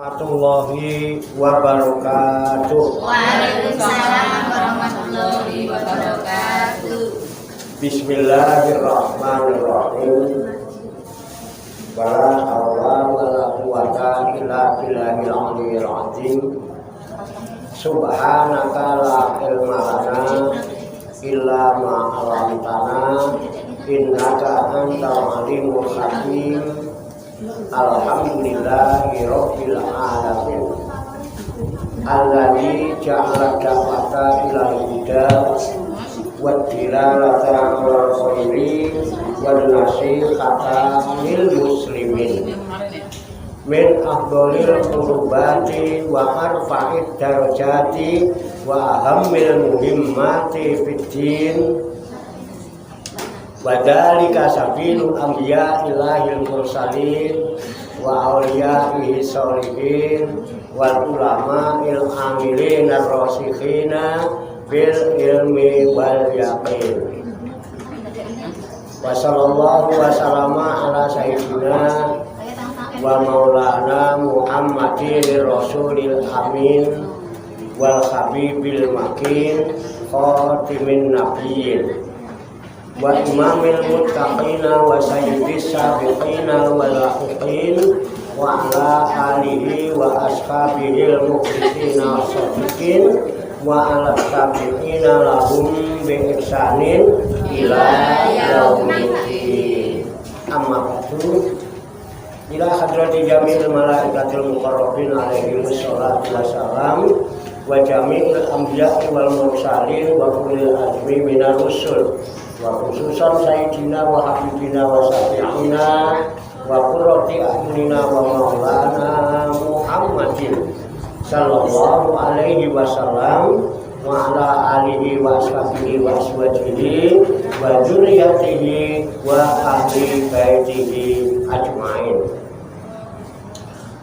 warahmatullahi wabarakatuh. Waalaikumsalam warahmatullahi wabarakatuh. Bismillahirrahmanirrahim. Wala haula wala quwwata illa billahil aliyyil azim. Subhanaka la ilma lana illa ma 'allamtana innaka antal alimul hakim. Alhamdulillahi rabbil alamin. Alladzi ja'ala da'wata ilal huda wa dilalata alal khairi wa nasihata lil muslimin min afdhalil qurbati wa arfa'id darajati wa ahammil muhimmati fid din. Wadhalika sabilul anbiya ilahil mursalin wa awliya'ihi sholihin wal ulama'il amilin ar-rasikhina bil ilmi wal yaqin. Wa sallallahu wa sallama ala sayyidina wa maulana Muhammadin rasulil amin wal habibil makin khatimin nabiyyin wa imamil muttaqina wa sayyidis sabiqina wal lahiqin wa ala alihi wa ashabihil mukhlisina as-sadiqin wa ala tabi'ina lahum bi ihsanin ila yaumiddin. Amma ba'du. Ila hadrati jamil malaikatil muqarrabin alaihi wassalatu wassalam wa jami'il anbiya'i wal mursalin wa ulil azmi minar rusul wa khususan sayyidina wa habibina wa syafi'ina wa qurrati a'yunina wa maulana Muhammadin sallallahu alaihi wasallam wa ala alihi wa ashabihi wa azwajihi wa dzurriyyatihi wa ahli baitihi ajmain.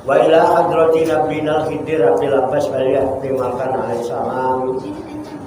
Wa ila hadrati nabiyina al-khidir Abil Abbas Baliyah Makan alaihi salam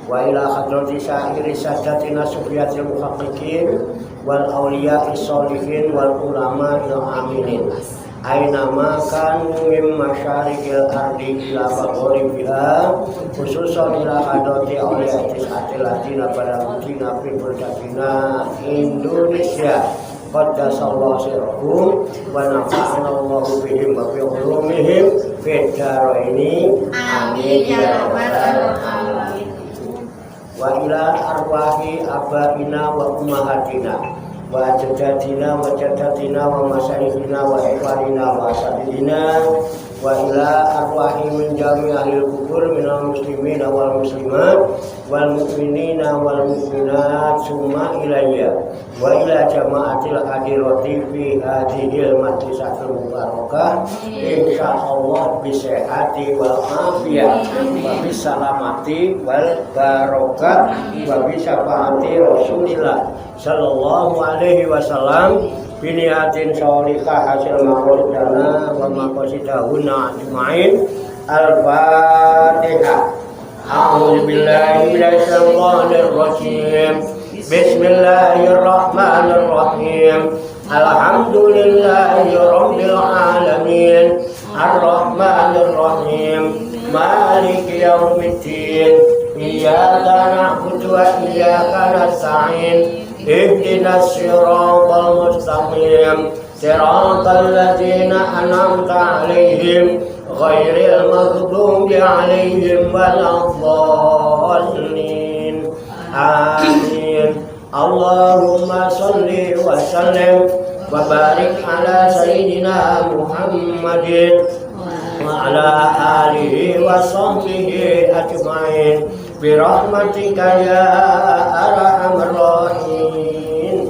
wa ila hadrati sa'iri sadatina sufiyatil muhaqqiqin wal awliya'i sholihin wal ulama'il aminin aina ma kanu min masyariqil ardi ila maghribiha khususan ila hadrati awliya'i sa'atil balatina fi burdatina Indonesia. Qaddasallahu sirrahum wa nafa'ana Allahu bihim wa bi ulumihim fid dharaini amin ya rabbal alamin. Wa ila arwahi abaina wa ummahatina wa jaddatina wa jaddatina wa masyaykhina wa ikhwanina wa asatidina wa ila arwahi min jami'il kubur minal muslimina wal muslimat wal mu'minina wal mu'minat summa ilayya wa ila jama'atil hadirati fi hadhil majlisatil mubarakah insyaallah bisehati wal afiyah wa bisalamati wal barakah wa bisyafaati Rasulillah sallallahu alaihi wasallam biniatin sholihah hasil maqasidana wa maqasidahuna ajmain. Al-Fatihah. A'udzu billahi minasy syaithanir rajim. Bismillahirrahmanirrahim. Alhamdulillahi rabbil alamin. Ar-Rahmanir Rahim. Maliki yaumiddin. Iyyaka na'budu wa iyyaka nasta'in. Ihdinas siratal mustaqim. Siratal ladzina an'amta 'alaihim ghairil maghdubi 'alaihim waladdallin. Amin. Allahumma shalli wa sallim wa barik ala sayyidina Muhammadin wa ala alihi wa sahbihi ajmain bi rahmatika ya arhamar rahimin.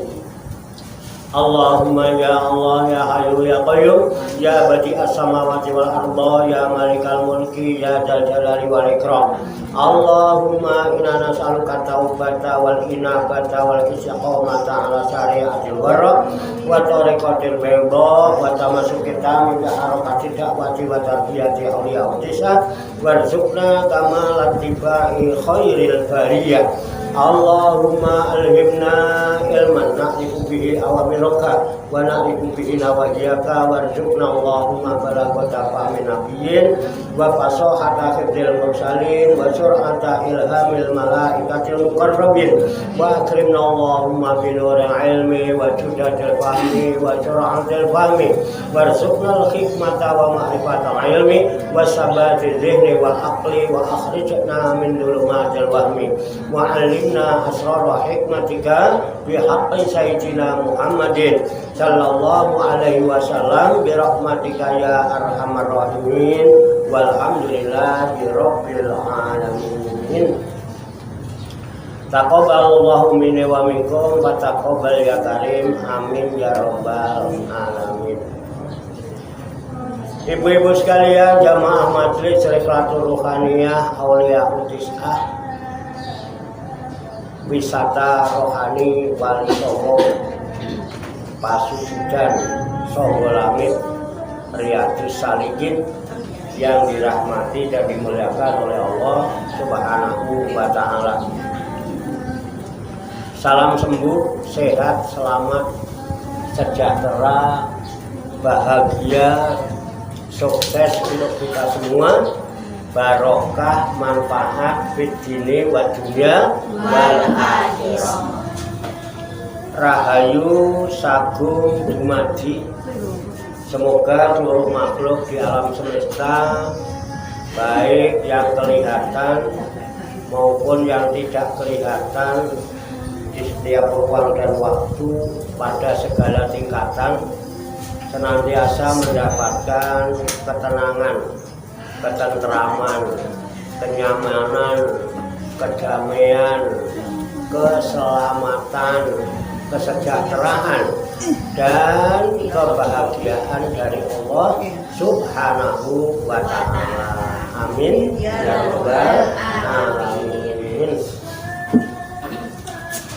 Allahumma ya Allah ya Hayyu ya Qayyum ya Badi'as samawati wal arda ya Malikal mulki ya Dzal jalali wal ikram. Allahumma inna nas'aluka taubata wal inabata wal istiqamata ala syariatil warra wa tariqatil bayda wa tamassuka min harakati da'wati wa tarbiyati awliya utisa warzuqna kamalat tibai khairil bariyah. Allahumma alhimna ilman na'rifu bihi awamiraka wa na'rifu bihi nawajiyaka warzuqna Allahumma balagata fahmin nabiyyin wa fasahata hifdzil mursalin wa sur'ata ilhamil malaikatil muqarrabin wa akrimna Allahumma bi nuril ilmi wa judatil fahmi wa sur'atil fahmi warzuqna al-hikmata wa ma'rifatal ilmi wa sabati dhihni wal aqli wa akhrijna min dhulumatil wahmi wa inna asrar hikmatika bihaqqi sayyidina Muhammadin sallallahu alaihi wasallam birahmatika ya arhamar rahimin walhamdulillahi rabbil alamin. Taqabbalallahu minni wa minkum wa taqabbal ya karim amin ya rabbal alamin. Ibu-ibu sekalian, jamaah majelis Rihlatul Ruhaniyah Aulia Utisah wisata rohani Wali Songo Pasusudan Songo Langit Riyadhus Shalihin yang dirahmati dan dimuliakan oleh Allah Subhanahu wa ta'ala. Salam sembuh, sehat, selamat, sejahtera, bahagia, sukses untuk kita semua, barokah, manfaat fid dini wa dunya wal akhirah. Rahayu sagung dumadi. Semoga seluruh makhluk di alam semesta, baik yang kelihatan maupun yang tidak kelihatan, di setiap ruang dan waktu pada segala tingkatan senantiasa mendapatkan ketenangan, ketentraman, kenyamanan, kedamaian, keselamatan, kesejahteraan, dan kebahagiaan dari Allah Subhanahu wa ta'ala. Amin ya rabbal alamin.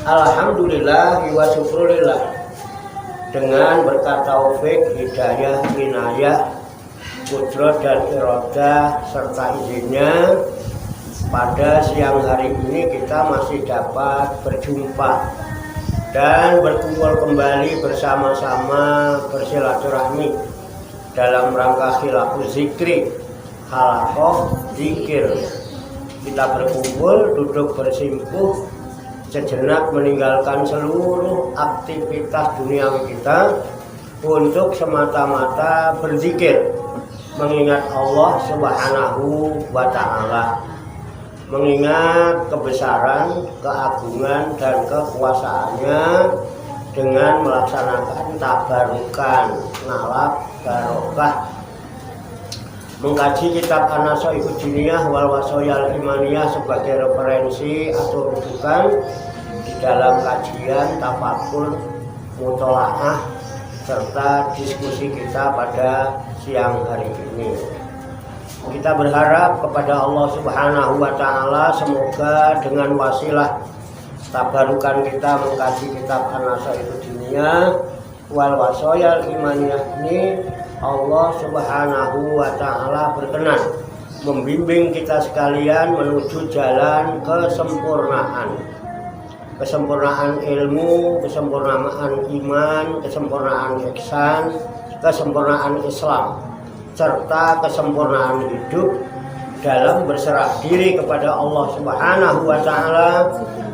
Alhamdulillah wa syukurillah, dengan berkat taufik, hidayah, inayah, kudrat dan iradah serta izinnya, pada siang hari ini kita masih dapat berjumpa dan berkumpul kembali bersama-sama bersilaturahmi dalam rangka khilafuz zikri, halaqah zikir. Kita berkumpul, duduk bersimpuh sejenak, meninggalkan seluruh aktivitas duniawi kita untuk semata-mata berzikir, mengingat Allah Subhanahu wa ta'ala, mengingat kebesaran, keagungan, dan kekuasaannya dengan melaksanakan tabarukan, ngalap, barokah, mengkaji kitab An-Nashaihud Diniyah wal Wasoyal Imaniyah sebagai referensi atau rujukan di dalam kajian, tafakur, mutolaah, serta diskusi kita pada siang hari ini. Kita berharap kepada Allah Subhanahu wa ta'ala, semoga dengan wasilah tabarukan kita mengkaji kitab An-Nashaihud Diniyah wal Wasoyal Imaniyah ini, Allah Subhanahu wa ta'ala berkenan membimbing kita sekalian menuju jalan kesempurnaan, kesempurnaan ilmu, kesempurnaan iman, kesempurnaan ihsan, kesempurnaan Islam, serta kesempurnaan hidup dalam berserah diri kepada Allah Subhanahu wa ta'ala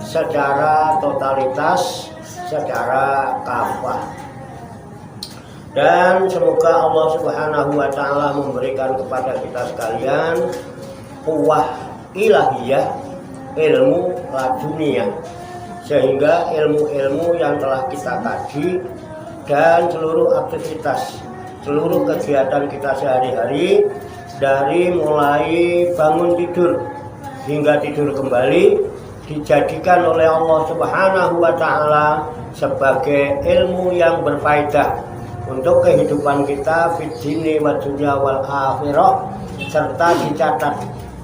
secara totalitas, secara kafah. Dan semoga Allah Subhanahu wa ta'ala memberikan kepada kita sekalian quwwah ilahiyah, ilmu laduniyah, sehingga ilmu-ilmu yang telah kita kaji dan seluruh aktivitas, seluruh kegiatan kita sehari-hari, dari mulai bangun tidur hingga tidur kembali, dijadikan oleh Allah Subhanahu wa Ta'ala sebagai ilmu yang berfaedah untuk kehidupan kita fid dini wa dunya wal akhirah, serta dicatat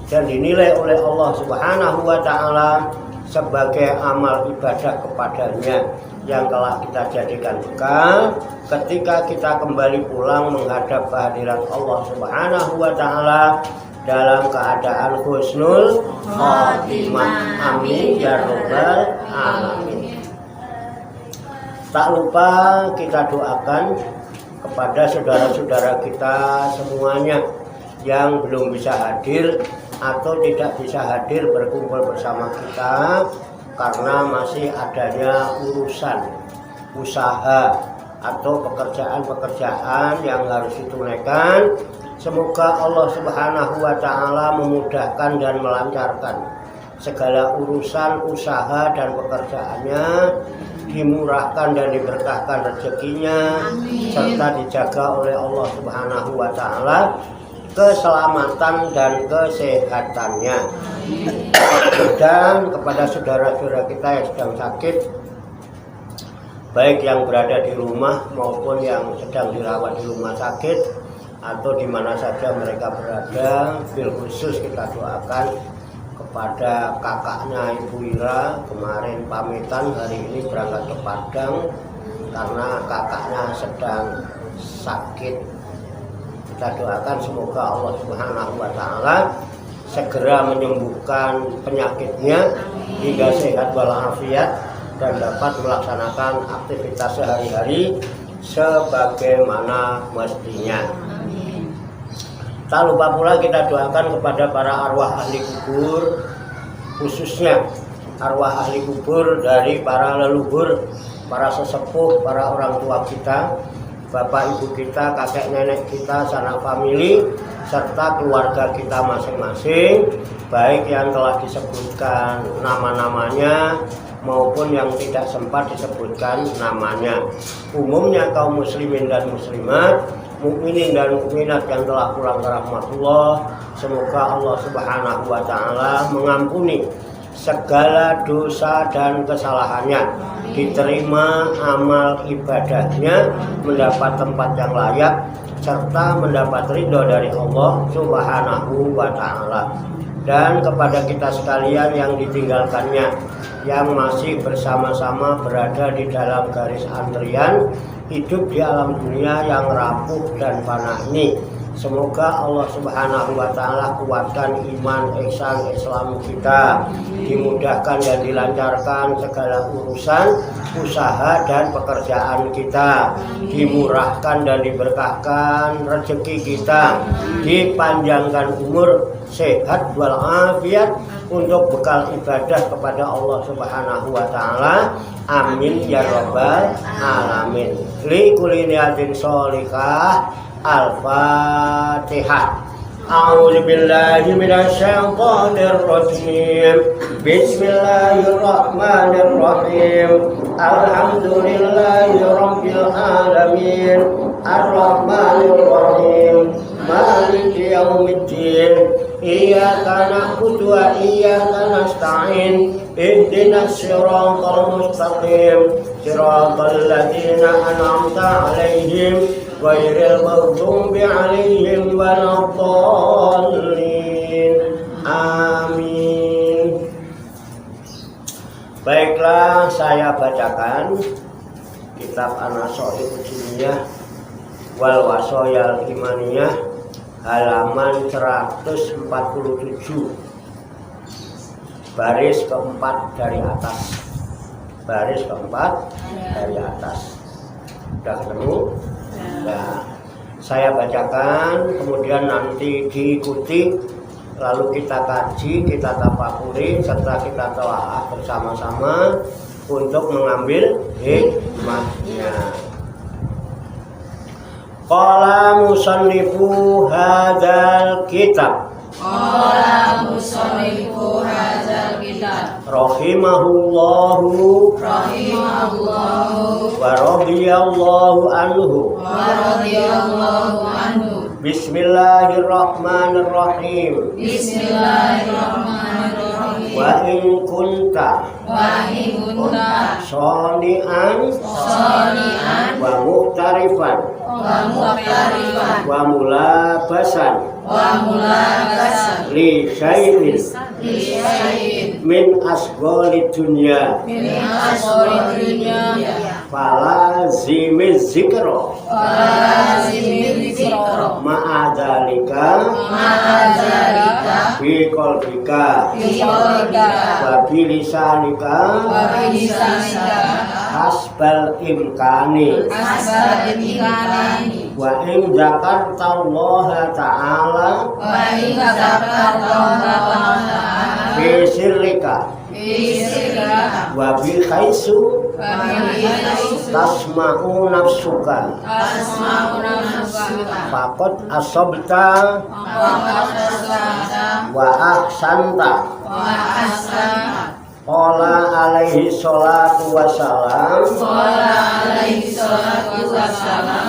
dan dinilai oleh Allah Subhanahu wa Ta'ala sebagai amal ibadah kepadanya yang telah kita jadikan bekal ketika kita kembali pulang menghadap kehadirat Allah Subhanahu wa Ta'ala dalam keadaan husnul khotimah. Amin ya rabbal alamin. Tak lupa kita doakan kepada saudara-saudara kita semuanya yang belum bisa hadir atau tidak bisa hadir berkumpul bersama kita karena masih adanya urusan usaha atau pekerjaan-pekerjaan yang harus ditunaikan. Semoga Allah Subhanahu wa Ta'ala memudahkan dan melancarkan segala urusan usaha dan pekerjaannya, dimurahkan dan diberkahkan rezekinya, serta dijaga oleh Allah Subhanahu wa Ta'ala keselamatan dan kesehatannya. Dan kepada saudara-saudara kita yang sedang sakit, baik yang berada di rumah maupun yang sedang dirawat di rumah sakit atau di mana saja mereka berada, bil khusus kita doakan kepada kakaknya Ibu Ira, kemarin pamitan, hari ini berangkat ke Padang karena kakaknya sedang sakit. Kita doakan semoga Allah Subhanahu wa Ta'ala segera menyembuhkan penyakitnya hingga sehat walafiat dan dapat melaksanakan aktivitas sehari-hari sebagaimana mestinya. Tak lupa pula kita doakan kepada para arwah ahli kubur, khususnya arwah ahli kubur dari para leluhur, para sesepuh, para orang tua kita, bapak ibu kita, kakek nenek kita, sanak famili, serta keluarga kita masing-masing, baik yang telah disebutkan nama-namanya maupun yang tidak sempat disebutkan namanya. Umumnya kaum muslimin dan muslimat, mukminin dan mukminat yang telah pulang ke rahmatullah, semoga Allah Subhanahu wa Ta'ala mengampuni segala dosa dan kesalahannya, diterima amal ibadahnya, mendapat tempat yang layak, serta mendapat ridho dari Allah Subhanahu wa Ta'ala. Dan kepada kita sekalian yang ditinggalkannya, yang masih bersama-sama berada di dalam garis antrian hidup di alam dunia yang rapuh dan fana ini, semoga Allah Subhanahu wa Ta'ala kuatkan iman, ihsan, Islam kita, dimudahkan dan dilancarkan segala urusan usaha dan pekerjaan kita, dimurahkan dan diberkahkan rezeki kita, dipanjangkan umur, sehat walafiat untuk bekal ibadah kepada Allah Subhanahu wa Ta'ala. Amin ya rabbal alamin. Li kulli niyatin sholihah. Al-Fatihah. A'udzu billahi minasy syaithanir rajim. Bismillahirrahmanirrahim. Alhamdulillahi rabbil alamin. Ar-Rahmanir Rahim. Maliki yaumiddin. Iyyaka na'budu wa iyyaka nasta'in. Ihdinas siratal mustaqim. Siratal ladzina an'amta 'alaihim ghairil maghdubi 'alaihim waladdallin. Amin. Baiklah, saya bacakan kitab An-Nasaihud Diniyah wal Wasayal Imaniyah halaman 147, baris keempat dari atas. Baris keempat dari atas. Sudah ketemu? Nah, saya bacakan, kemudian nanti diikuti, lalu kita kaji, kita tafakuri, serta kita telaah bersama-sama untuk mengambil hikmahnya. Qala musannifu hadzal kitab. Qala musannifu hadzal kitab. Rahimahullahu wa radhiyallahu anhu. Bismillahirrahmanirrahim. Wa in kunta soni'an wa muhtarifan wa mulabasan li syai'in min asghali dunya falazimiz zikra ma'adhalika fi qalbika wa bilisanika hasbal imkani wa in zakartallaha ta'ala fi sirrika wa bi khaisu tasma'u nafsuka faqad asabta wa ahsanta qala alaihi salatu wassalam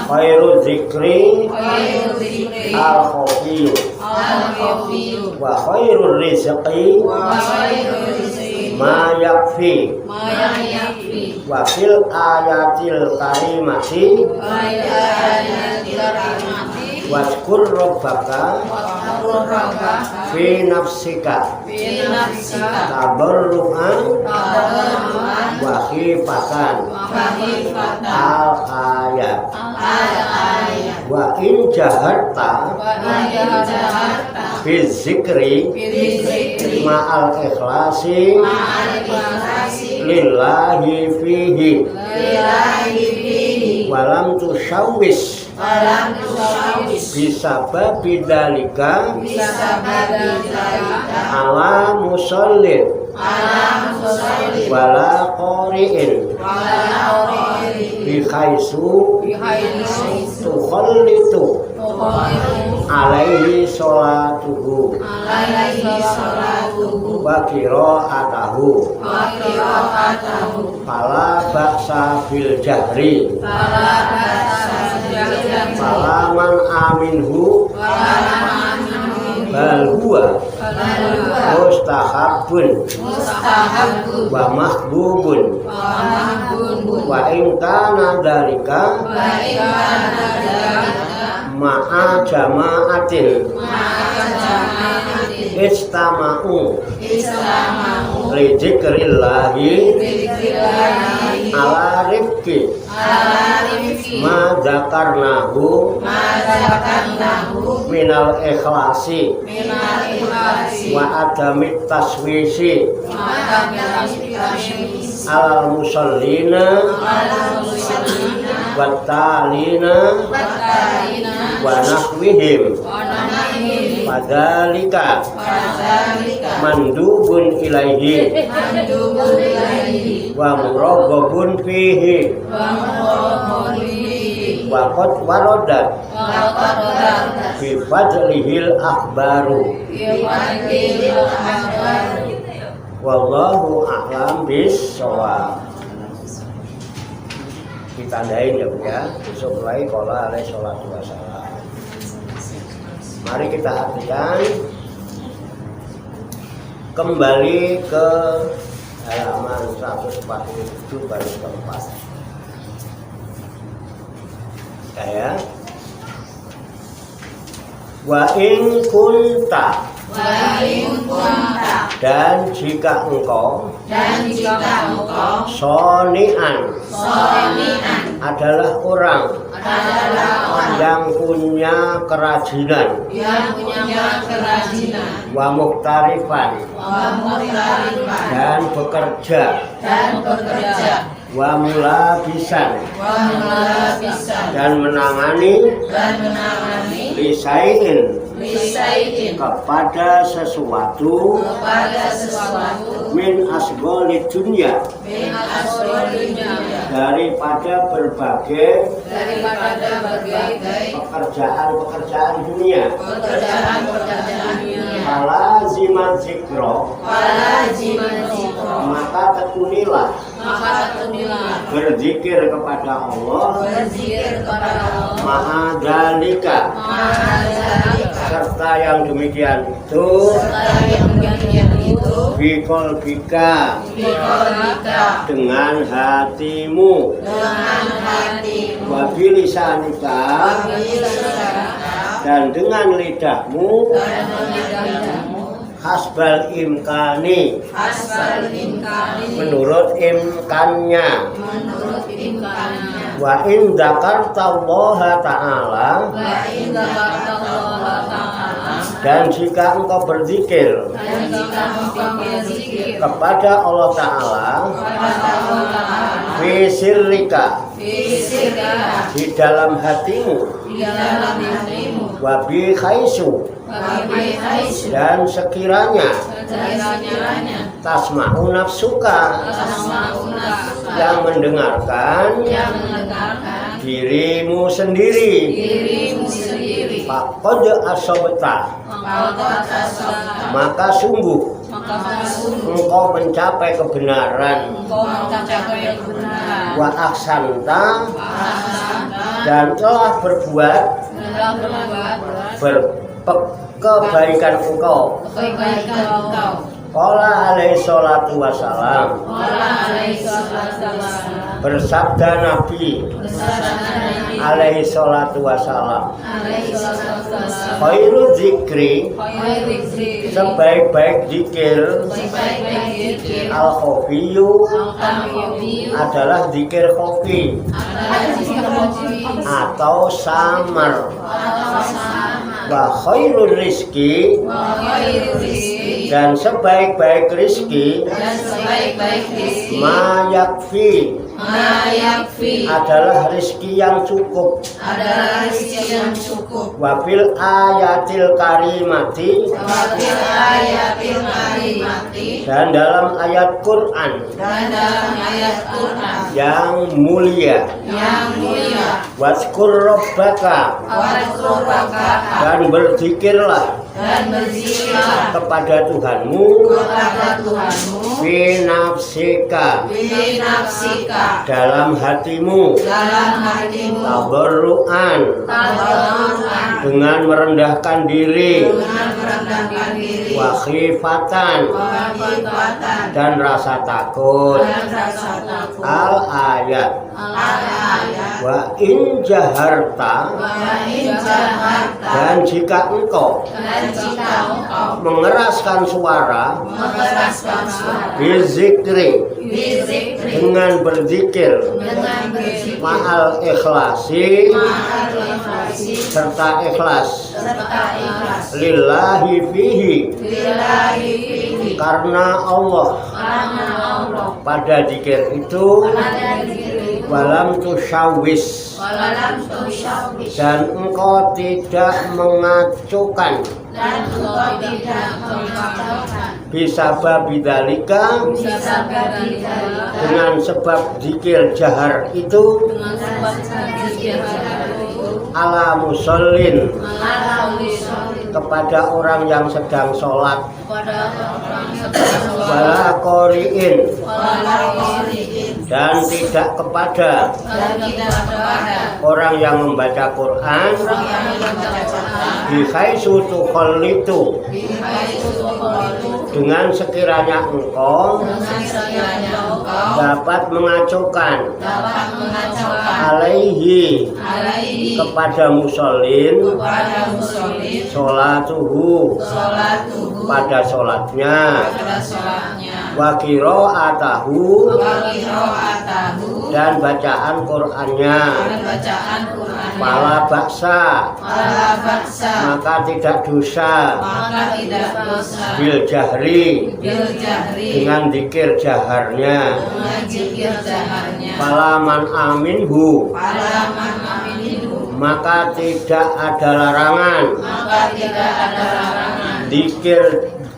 khairu dzikri al-khafiyyu wa khairu rizqi ma yakfi wa fil ayatil karimati waskur rabbaka fi nafsika tabarru'an wa khifatan al ayat wa in jaharta fi zikri ma'al ikhlasi lillahi fihi walam tusyawis bisa babidalika ala musallin wala qori'in bi khaisu tukhallitu alaihi sholatuhu wa qira'atahu fala ba'sa bil jahri fala man aminhu bal huwa mustahabun wa mahbubun wa in kana dzalika ma'a jama'atin istama'u li dzikrillahi ala rifqi ma dzakarnahu minal ikhlasi wa adamit taswisi alal musallina wa talina wa nahwihim padalika mandubun ilaihi wa muraghabun fihi wa qad waradat fi fadlihil akhbaru wallahu a'lam bis-shawab. Ditandain ya Bu ya, besok mulai qala alaihi salatu wassalam. Mari kita artikan kembali ke halaman 147 baris keempat. Ya. Wa in kunta dan jika engkau soni'an adalah orang yang punya kerajinan wa muktarifan dan bekerja wa mulabisan dan menangani lisain kepada sesuatu min asghali dunya daripada berbagai pekerjaan dunia. Falaziman zikro maka tekunilah berzikir kepada Allah ma'adhalika serta yang demikian itu biqalbika biqalbika dengan hatimu dengan hatimu wa bilisanika dan dengan lidahmu dan lidahmu hasbal imkani asal imkani menurut imkannya menurut imkannya wa in dzakartallaha ta'ala wa in dzakarallaha ta'ala dan jika engkau berzikir dan jika engkau berzikir kepada Allah Ta'ala kepada Allah Ta'ala fi sirrika fisika di dalam hatimu di dalam hatimu wa bi khaisu bagi haisu dan sekiranya sekiranya tasma'u nafsuka tasma'una yang mendengarkan yang mendengarkan dirimu sendiri dirimu sendiri faqad asabta maka tasabta maka sungguh maka sungguh engkau mencapai kebenaran engkau mencapai kebenaran wa ahsanta ahsanta dan telah berbuat dalam kebaikan engkau. kebaikan engkau Qala alaihi salatu wassalam, Qala alaihi salatu wassalam bersabda Nabi bersabda Nabi alaihi salatu wassalam, alaihi salatu wassalam khairu zikri, khairu zikri sebaik-baik zikir sebaik-baik zikir al-khofiyyu al-khafiyyu adalah zikir khofi adalah zikir khafi atau samar. atau sama Wa khairul rizki, wa khairu rizki dan sebaik-baik rizki dan sebaik-baik rizki ma yakfi, ma yakfi adalah rizki yang cukup. adalah rizki yang cukup Wa fil ayatil karimati, wafil ayatil karimati dan dalam ayat Quran dan dalam ayat Quran yang mulia, yang mulia wazkur rabbaka, wadkur rabbaka dan berzikirlah dan berzikirlah kepada Tuhanmu kepada Tuhanmu fi nafsika, bi nafsika dalam hatimu dalam hatimu tadarruan, tadarruan dengan merendahkan diri dengan merendahkan diri wa khifatan, kehebatan dan rasa takut. dan rasa takut Al ayat al-ayat wa in jaharta, wa in jaharta dan jika engkau dan jika engkau mengeraskan suara mengeraskan suara bizikri, bizikri dengan berzikir dengan berzikir ma'al ikhlasi, ma'al ikhlasi serta ikhlas serta ikhlas lillahi fihi, lillahi fihi karena Allah karena Allah pada zikir itu pada diri walam tusyawis, walam tusyawis dan engkau tidak mengacukan dan engkau tidak mengatakan bisa babidalika, bisa berdiri dengan sebab zikir jahar itu dengan sebab zikir itu ala musallin, ala ulisolin kepada orang yang sedang sholat pada orang sedang sholat wala qori'in, wala qori'in dan tidak kepada dan tidak kepada orang yang membaca Quran orang yang membaca Quran bihaitsu tukhallitu, dengan sekiranya engkau dengan sekiranya engkau dapat mengacukan dapat mengacaukan alaihi, alaihi kepada musallin kepada muslim sholatuhu, sholatuhu pada sholatnya pada sholatnya wa qiraatahu, bagi ro'atahu dan bacaan Qur'annya dan bacaan Qurannya fala baksa, wala baksa maka tidak dosa maka tidak dosa bil jahri, bil jahri dengan zikir jaharnya dengan zikir jaharnya falaman aminhu, palaman aminihu maka tidak ada larangan maka tidak ada larangan zikir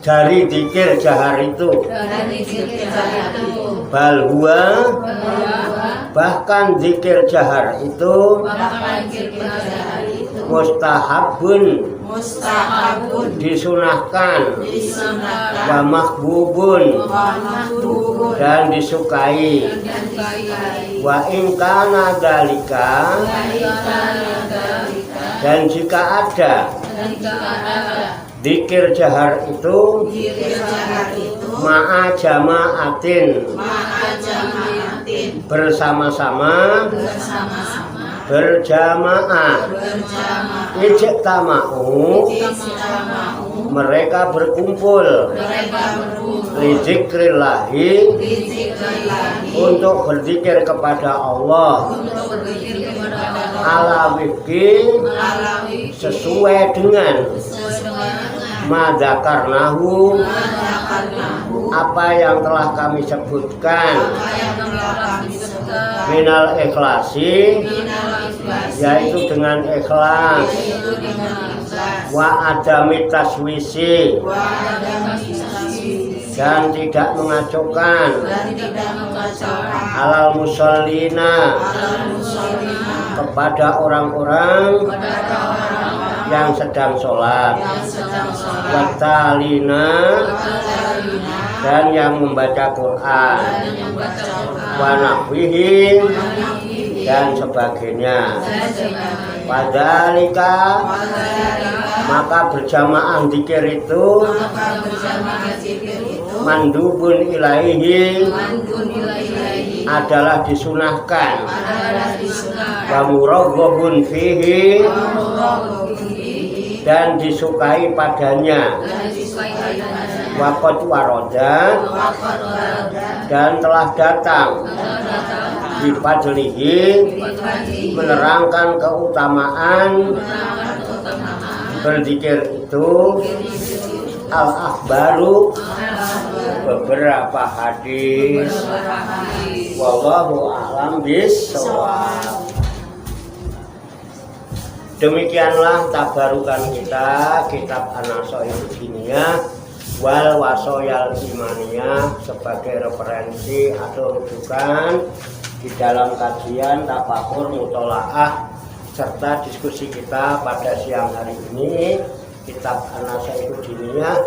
dari zikir jahar itu dari zikir jahar itu bal huwa, bahwa bahkan zikir jahar itu bahkan zikir jahar itu mustahabun, mustahabun disunahkan disunahkan wa mahbubun, wa makruhun dan disukai dan disukai wa in kana dzalika, dan jika ada dan jika ada zikir jahar itu zikir jahar itu ma'a jama'atin ma'a jama'atin bersama-sama bersama-sama berjamaah berjamaah ijtama'u ijtama'u mereka berkumpul mereka berkumpul lidzikrillahi bizikrillahi untuk berzikir kepada Allah untuk berzikir kepada Allah ala wifqi melalui sesuai dengan sesuai dengan madzakarnahu madakarnahu apa yang telah kami sebutkan apa yang telah kami sebutkan minal ikhlasi minal ikhlas yaitu dengan ikhlas yaitu dengan ikhlas wa adami taswisi wa ada misasi dan tidak mengacaukan dan tidak mengacaukan alal musallina alal musallina kepada orang-orang kepada orang-orang yang sedang sholat yang sedang sholat watalina watalina dan yang membaca Quran dan yang membaca Quran wa nahwihi wanahwihi dan sebagainya. dan sebagainya. Padalika Padahal maka berjamaah zikir itu maka berjamaah zikir itu mandubun ilaihi mandun ilaihi adalah disunahkan adalah disunahkan wa muraghhabun fihi wa fihi dan disukai padanya dan disukai padanya wa qad warada waqad warada dan telah datang di fadlihi menerangkan keutamaan menerangkan keutamaan berzikir itu al-akhbaru beberapa hadis. Wallahu a'lam bishawab. Demikianlah tabarukan kita kitab An-Nasaihul Diniyah wal Wasoyal Imaniyah sebagai referensi atau rujukan di dalam kajian tafakur mutolaah serta diskusi kita pada siang hari ini kitab An-Nasaihul Diniyah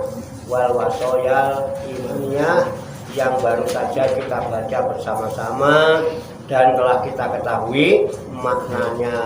wal Wasoyal Imaniyah yang baru saja kita baca bersama-sama dan telah kita ketahui maknanya.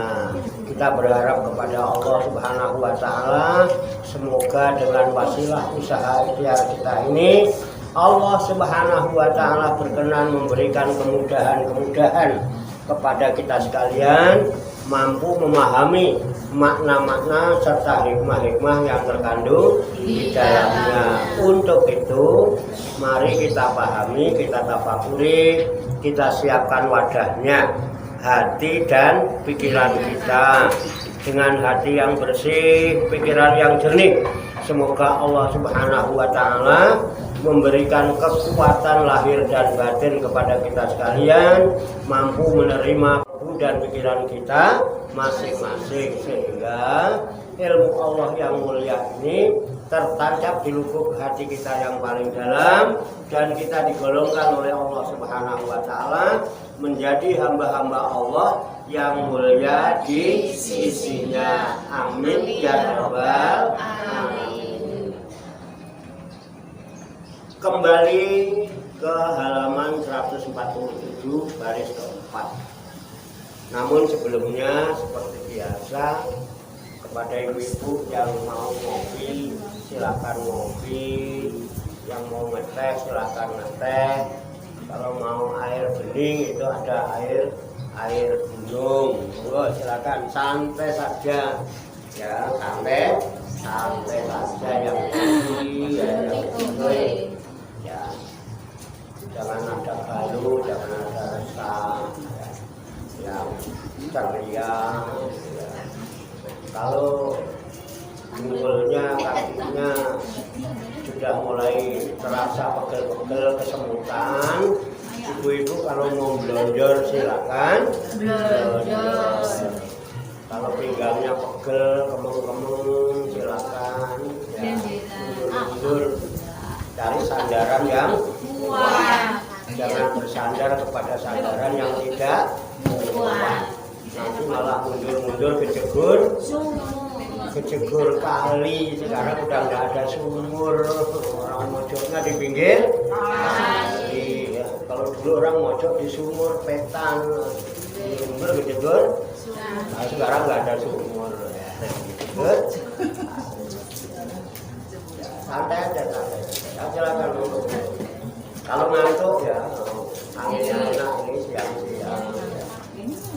Kita berharap kepada Allah Subhanahu wa taala semoga dengan wasilah usaha ikhtiar kita ini Allah Subhanahu wa taala berkenan memberikan kemudahan-kemudahan kepada kita sekalian mampu memahami makna-makna serta hikmah-hikmah yang terkandung di dalamnya. Untuk itu, mari kita pahami, kita tafakuri, kita siapkan wadahnya, hati dan pikiran kita dengan hati yang bersih, pikiran yang jernih. Semoga Allah Subhanahu wa taala memberikan kekuatan lahir dan batin kepada kita sekalian, mampu menerima dan pikiran kita masing-masing sehingga ilmu Allah yang mulia ini tertancap di lubuk hati kita yang paling dalam dan kita digolongkan oleh Allah Subhanahu wa taala menjadi hamba-hamba Allah yang mulia di sisinya. Amin ya rabbal alamin. Kembali ke halaman 147 baris keempat. Namun sebelumnya seperti biasa kepada ibu-ibu yang mau ngopi silakan ngopi, yang mau ngeteh silakan ngeteh. Kalau mau air bening itu ada air gunung. Oh, silakan santai saja ya, santai saja yang tinggi yang tinggi ya, jangan ada galuh, jangan ada resah yang ceria ya. Kalau pinggulnya, kakinya sudah mulai terasa pegel-pegel kesemutan, ibu-ibu kalau mau blonjor silakan blonjor. Kalau pinggangnya pegel, kemeng-kemeng silakan ya, mundur, cari sandaran yang kuat. Jangan bersandar kepada sandaran yang tidak kuat. Nanti malah mundur-mundur kejegur kali. Sekarang udah nggak ada sumur, orang mojoknya di pinggir kali ya. Kalau dulu orang mojok di sumur petan, sumur kejegur. Nah, sekarang nggak ada sumur ya. Santai aja, silakan dulu. Kalau ngantuk ya anginnya enak ini siang-siang ya.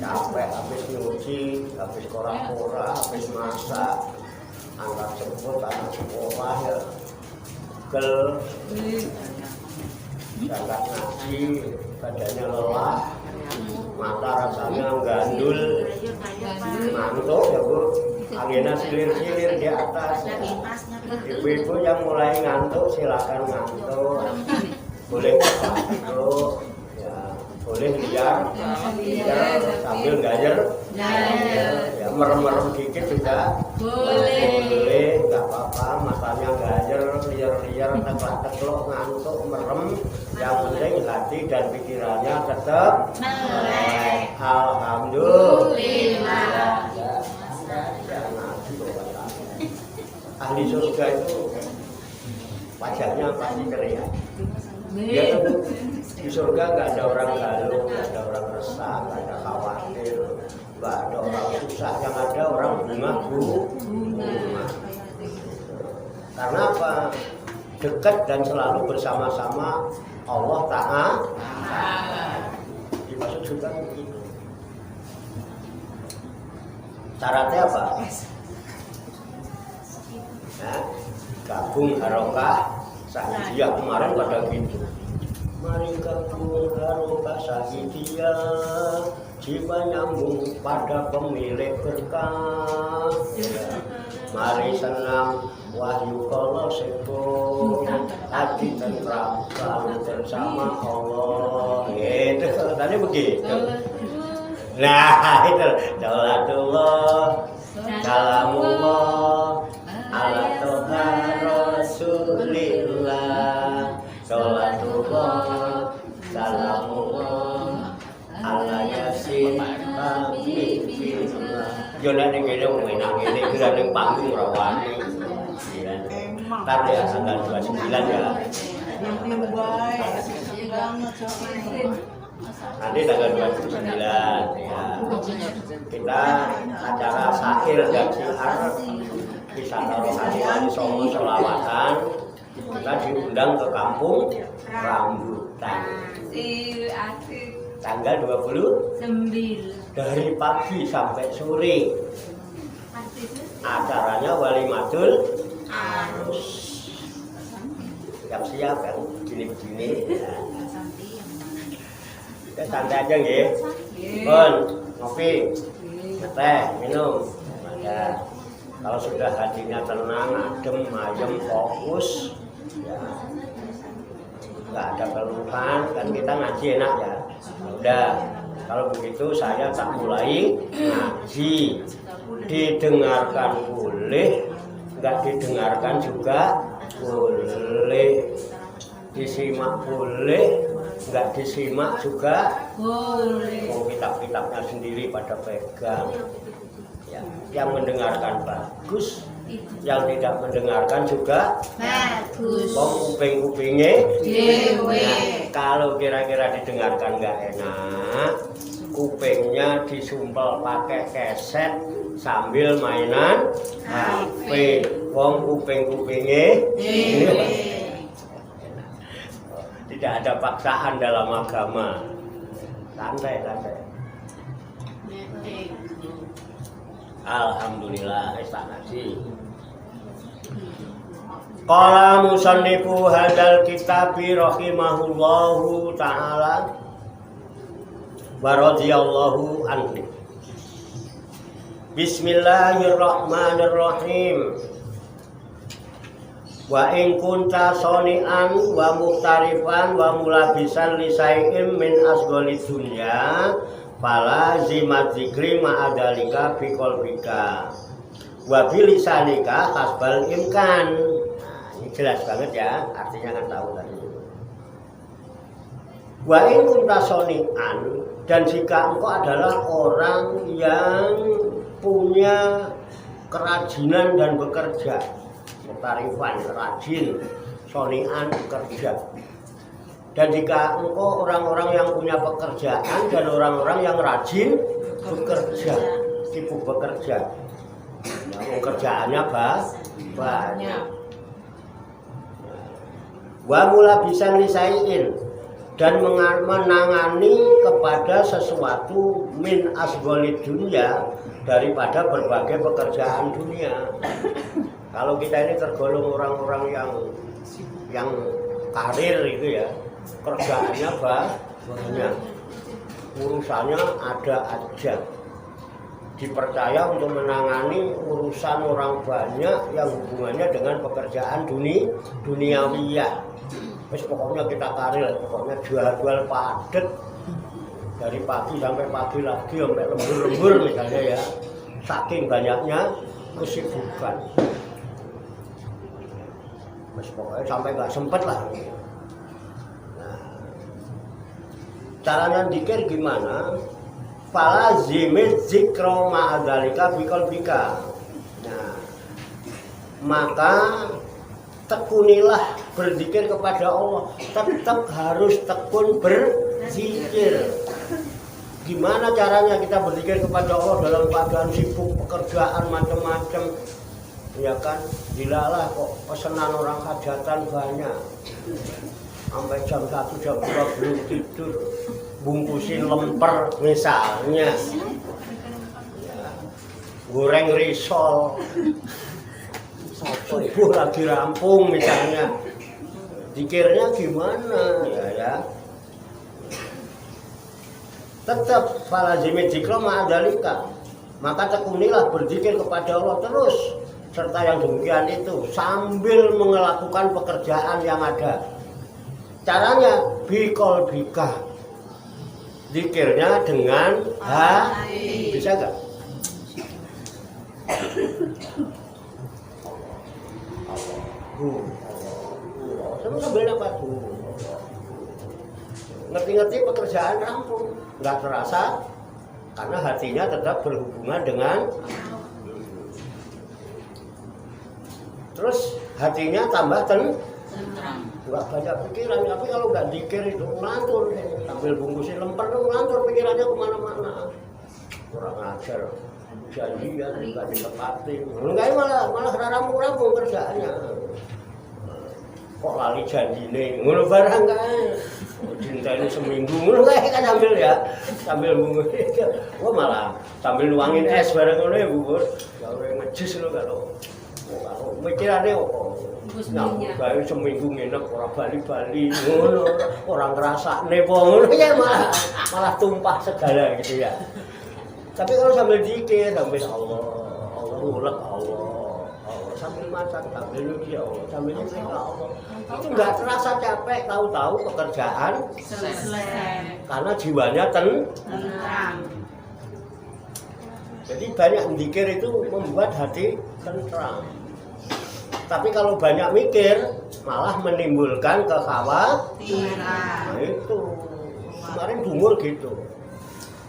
Capek habis nyuci, habis kora-kora, habis masak, angkat jemput anak sekolah ya, gel, berangkat ngaji, badannya lelah, mata rasanya gandul, ngantuk ya Bu, anginnya silir-silir di atas. Ya. Ibu-ibu yang mulai ngantuk silakan ngantuk, boleh ngantuk. Boleh liar sambil gayer, ya merem-merem dikit juga boleh, nggak apa-apa, matanya gayer, liar-liar, teklak-teklok, ngantuk, merem, yang penting hati dan pikirannya tetap melek. Alhamdulillah. Ahli surga itu wajahnya pasti ceria. Dia di surga nggak ada orang galuh, nggak ada orang resah, nggak ada khawatir, nggak ada orang susah, yang ada orang bunga. Karena apa? Dekat dan selalu bersama-sama Allah Ta'ala. Dimaksud surga begitu. Syaratnya apa? Nah, gabung harokah sahidiyah kemarin pada gitu. Mari gabung harokah sahidiyah, jiwa nyambung pada pemilik berkah. Mari senam wahyu kalau sepo, hati tentram selalu bersama Allah. Itu tadi begitu. Nah itu daulatullah, kalamullah, ala toha rasulillah, daulatullah, salamullah, ala yasin habibillah. Yo nek ngene wong enak ngene iki ning panggung rawani. Entar ya tanggal 29 ya. Nanti tanggal 29 ya. Kita acara sahir dan syiar di Santara Rohani Songo Selawatan. Kita diundang ke kampung Rambutan. Tanggal 29 dari pagi sampai sore. Acaranya walimatul arus. Siap-siap kan begini-begini. Kita santai aja nggih. Pun ngopi, teh, minum. Ya. Kalau sudah hatinya tenang, adem, ayem, fokus, ya. Nggak ada keluhan, kan kita ngaji enak ya. Udah, kalau begitu saya tak mulai ngaji. Didengarkan boleh, nggak didengarkan juga boleh. Disimak boleh, nggak disimak juga boleh. Oh, kitab-kitabnya sendiri pada pegang. Ya, yang mendengarkan bagus, yang tidak mendengarkan juga bagus. Kuping-kupingnya kalau kira-kira didengarkan nggak enak, kupingnya disumpel pakai keset sambil mainan HP. Wong kuping-kupingnya tidak ada paksaan dalam agama. Santai-santai. Alhamdulillah tak ngaji. Qala musannifu hadzal kitabi rahimahullahu taala wa radhiyallahu anhu. Bismillahirrahmanirrahim. Wa in kunta soni'an wa muhtarifan wa mulabisan li syai'in min asghali dunya fala zimat zikri ma'adalika fi qalbika wa bi lisanika hasbal imkan. Nah, ini jelas banget ya, artinya kan tahu tadi. Wa in kunta soni'an, dan jika engkau adalah orang yang punya kerajinan dan bekerja, mutarifan, rajin, soni'an, bekerja. Dan jika engkau orang-orang yang punya pekerjaan dan orang-orang yang rajin bekerja, sibuk bekerja, nah, pekerjaannya banyak. Wa mulabisan lisaiin, dan menangani kepada sesuatu min asgholid dunia, daripada berbagai pekerjaan dunia. Kalau kita ini tergolong orang-orang yang karir itu ya, kerjaannya banyak, urusannya ada aja, dipercaya untuk menangani urusan orang banyak yang hubungannya dengan pekerjaan duniawiyah. Terus pokoknya kita karir, pokoknya jual padet dari pagi sampai pagi lagi, sampai lembur misalnya ya, saking banyaknya kesibukan. Terus pokoknya sampai nggak sempet lah. Nah, caranya dzikir gimana? Fala zimit zikro ma'adzalika biqalbika. Nah, maka tekunilah berzikir kepada Allah. Tetap harus tekun berzikir. Gimana caranya kita berzikir kepada Allah dalam keadaan sibuk pekerjaan macam-macam? Ya kan, dilalah kok pesanan orang hajatan banyak. Sampai jam 1 jam 2 belum tidur. Bungkusin lemper misalnya, ya, goreng risol, subuh lagi rampung misalnya, zikirnya gimana ya? Tetap falazimit zikro ma'adzalika, maka tekunilah berzikir kepada Allah terus, serta yang demikian itu sambil melakukan pekerjaan yang ada. Caranya biqalbika, zikirnya dengan hati. Bisa gak? Sambil apa tuh? Ngerti-ngerti pekerjaan rampung, nggak terasa karena hatinya tetap berhubungan dengan. Terus hatinya tambah nggak banyak pikiran, tapi kalau nggak zikir itu ngelantur, sambil bungkusin lemper tuh ngelantur pikirannya kemana-mana. Kurang ajar, janjian nggak ditepatin, enggak malah rampung kerjaannya. Kok lali janji nih, ngono barang kan? Cintain seminggu, ngono kayak kan sambil bungkus, wah malah sambil nuangin es bareng ngono ya bubur, kalau ngejus lo kalau mikirannya kok. Nah, baru seminggu nginep orang bali-bali, ngono, orang ngerasa nepo, ngono ya malah tumpah segala gitu ya. Tapi kalau sambil zikir, sambil Allah ngulek Allah, sambil masak, sambil nyuci Allah, sambil nyuci Allah, itu nggak terasa capek, tahu-tahu pekerjaan selesai, karena jiwanya tenang. Jadi banyak zikir itu membuat hati tenang. Tapi kalau banyak mikir malah menimbulkan kekhawatiran. Nah itu kemarin Bungur gitu.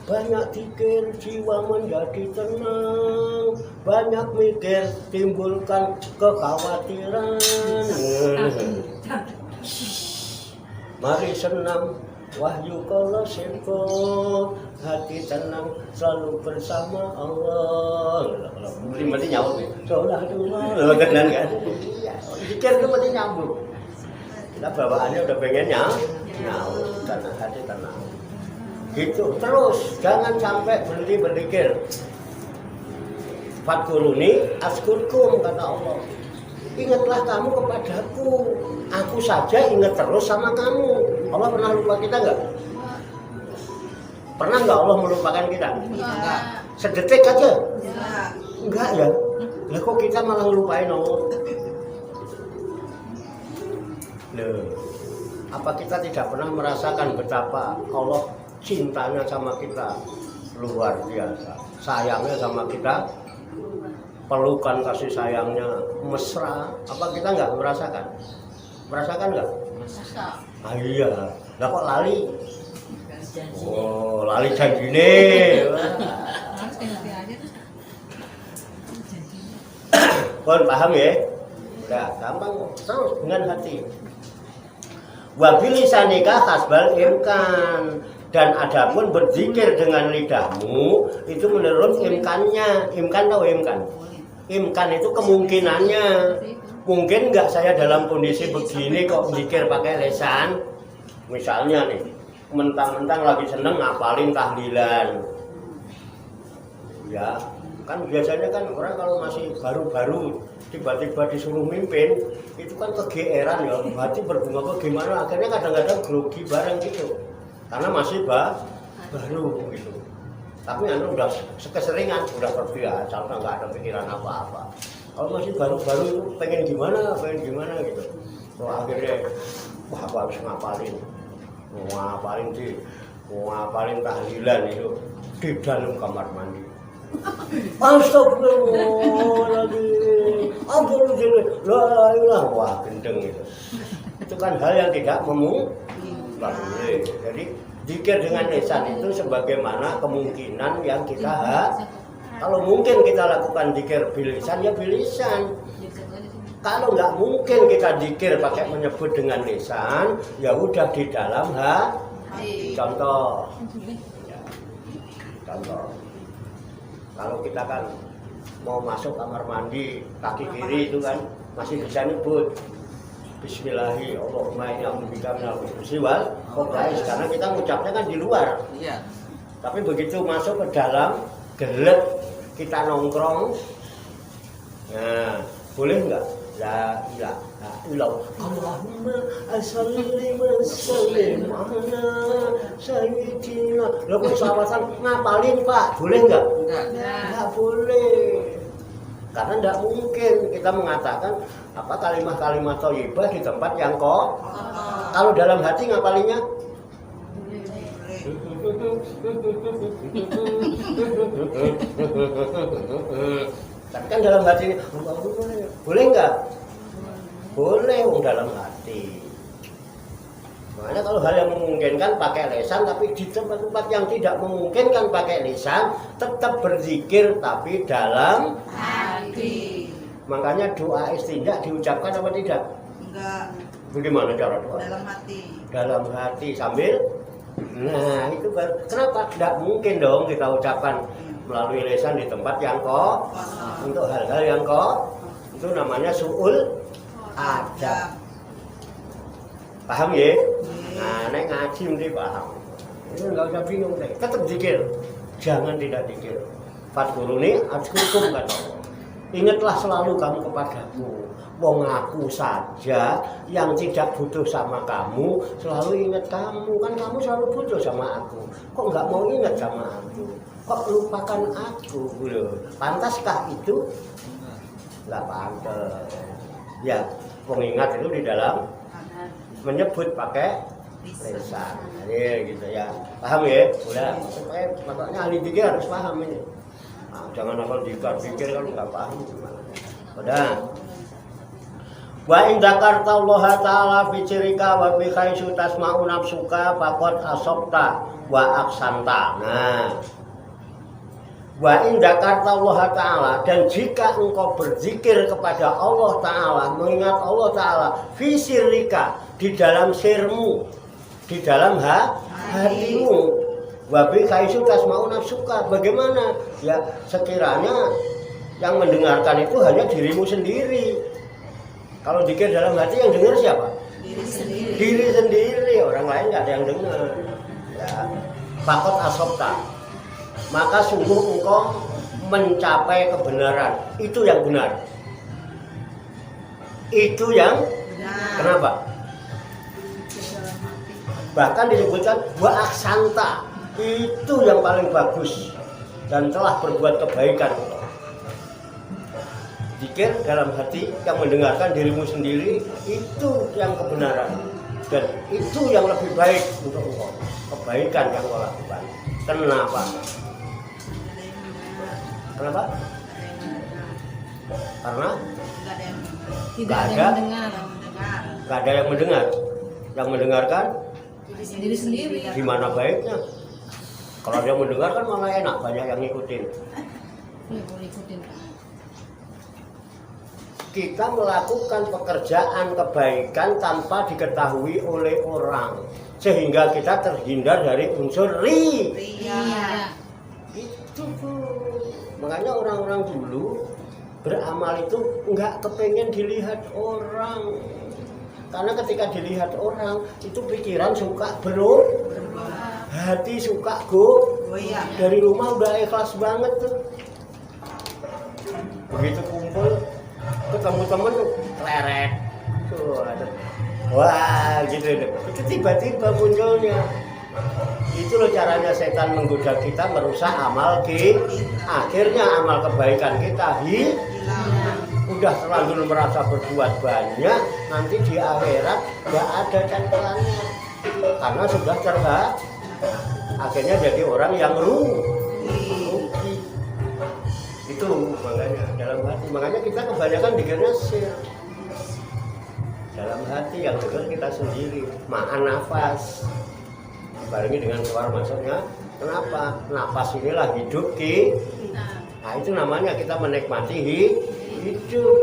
Banyak zikir jiwa menjadi tenang, banyak mikir timbulkan kekhawatiran. Mari senam wahyu kalau simple, hati tenang selalu bersama Allah. Mesti nyambung. Soalnya kan zikir itu mesti nyambung. Kita bawaannya udah pengen nyambung karena hati tenang. Gitu terus, jangan sampai berhenti berzikir. Fadkuruni askurkum, kata Allah. Ingatlah kamu kepadaku, aku saja ingat terus sama kamu. Allah pernah lupa kita nggak? Pernah nggak Allah melupakan kita? Enggak. Sedetik aja? Enggak ya? Lah kok kita malah ngelupain Allah? Loh, apa kita tidak pernah merasakan betapa Allah cintanya sama kita luar biasa, sayangnya sama kita, pelukan kasih sayangnya mesra. Apa kita nggak merasakan? Merasakan nggak? Ah iya, lah kok lali? Oh, lali janji nih. Kon paham ya? Udah gampang, terus dengan hati. Wabilisanika hasbal imkan, dan adapun berzikir dengan lidahmu itu menurut imkannya. Imkan tahu imkan? Imkan itu kemungkinannya. Mungkin nggak saya dalam kondisi begini kok zikir pakai lesan. Misalnya nih, mentang-mentang lagi seneng ngapalin tahlilan. Ya, kan biasanya kan orang kalau masih baru-baru tiba-tiba disuruh mimpin, itu kan kegeeran ya, hati berbunga bagaimana, akhirnya kadang-kadang grogi bareng gitu. Karena masih baru gitu. Tapi anu udah keseringan, udah terbiasa, udah nggak ada pikiran apa-apa. Kalau masih baru-baru itu pengen gimana gitu. So akhirnya, wah aku harus ngapalin tahlilan itu di dalam kamar mandi. Astagfirullahaladzim, wah gendeng itu. Itu kan hal yang tidak boleh. Jadi zikir dengan lisan itu sebagaimana kemungkinan yang kita kalau mungkin kita lakukan zikir bilisan ya bilisan. Kalau nggak mungkin kita zikir pakai menyebut dengan lisan, ya udah di dalam hati. Contoh. Kalau kita kan mau masuk kamar mandi kaki kiri itu kan masih bisa nyebut Bismillahirrahmanirrahim. Allahumma inni a'udzubika minal khubuthi wal khaba'is, karena kita ngucapnya kan di luar. Iya. Tapi begitu masuk ke dalam gelap kita nongkrong, nah boleh nggak? La ilaha illallah. Allahumma sholli wa sallim ala sayyidina. Lo kok sawasan ngapalin Pak? Boleh nggak? Nggak boleh. Karena tidak mungkin kita mengatakan apa kalimat-kalimat thayyibah di tempat yang kalau dalam hati ngapalinnya? Tapi kan dalam hati ini, boleh nggak? Boleh, dalam hati. Makanya kalau hal yang memungkinkan pakai lisan, tapi di tempat-tempat yang tidak memungkinkan pakai lisan, tetap berzikir tapi dalam hati. Makanya doa istinja diucapkan apa tidak? Enggak. Bagaimana cara doa? Dalam hati. Dalam hati sambil. Nah itu baru. Kenapa? Tidak mungkin dong kita ucapkan melalui lisan di tempat yang untuk hal-hal yang itu namanya su'ul adab. Paham ya? Nah, nek ngaji mesti paham. Itu enggak usah bingung deh. Tetap zikir. Jangan tidak zikir. Fadkuruni azkurkum kata Allah. Ingatlah selalu kamu kepadaku. Wong aku saja yang tidak butuh sama kamu selalu ingat kamu. Kan kamu selalu butuh sama aku. Kok enggak mau ingat sama aku? Kok lupakan aku? Pantaskah itu? Enggak pantas. Ya, pengingat itu di dalam menyebut pakai lisan. Jadi gitu ya. Paham ya? Udah. Supaya makanya ahli zikir harus paham ini. Nah, jangan asal dikir kalau nggak paham gimana. Udah. Wa in dzakarta Allah taala fi cirika wa bi khaisu tasma'u nafsuka faqad asabta wa aksanta. Nah. Wa in dzakarta Allah taala, dan jika engkau berzikir kepada Allah taala, mengingat Allah taala fi sirrika, di dalam sirmu, di dalam hatimu, wabi kaisu tasma'u nafsuka, bagaimana? Ya sekiranya yang mendengarkan itu hanya dirimu sendiri. Kalau zikir dalam hati yang dengar siapa? Diri sendiri, orang lain nggak ada yang dengar. Ya, fakot asopta, maka sungguh engkau mencapai kebenaran. Itu yang benar. Itu yang kenapa? Bahkan disebutkan wa aksanta, itu yang paling bagus dan telah berbuat kebaikan. Zikir dalam hati yang mendengarkan dirimu sendiri, itu yang kebenaran dan itu yang lebih baik untuk engkau, kebaikan yang kau lakukan. Kenapa? Kenapa? Karena Tidak ada yang mendengar. nggak ada yang mendengar. Yang mendengarkan Diri sendiri. gimana baiknya? Kalau dia mendengarkan malah enak, banyak yang ngikutin. Ya, boleh ikutin. Kita melakukan pekerjaan kebaikan tanpa diketahui oleh orang, sehingga kita terhindar dari unsur Iya. itu tuh. Makanya orang-orang dulu beramal itu enggak kepengen dilihat orang. Karena ketika dilihat orang itu pikiran suka berubah, hati suka goyang. Dari rumah udah ikhlas banget tuh. Begitu kumpul ketemu temen leret tuh ada. Wah gitu deh. Itu tiba-tiba munculnya. Itu loh caranya setan menggoda kita, merusak amal kita. Akhirnya amal kebaikan kita hilang. Udah terlanjur merasa berbuat banyak, nanti di akhirat gak ada catatannya karena sudah terhak. Akhirnya jadi orang yang rugi. Itu makanya dalam hati, makanya kita kebanyakan dikirnya sir. Dalam hati yang dengar kita sendiri, makan nafas barengi dengan keluar masuknya. Kenapa? Nafas inilah hidup kita. Nah itu namanya kita menikmati hidup.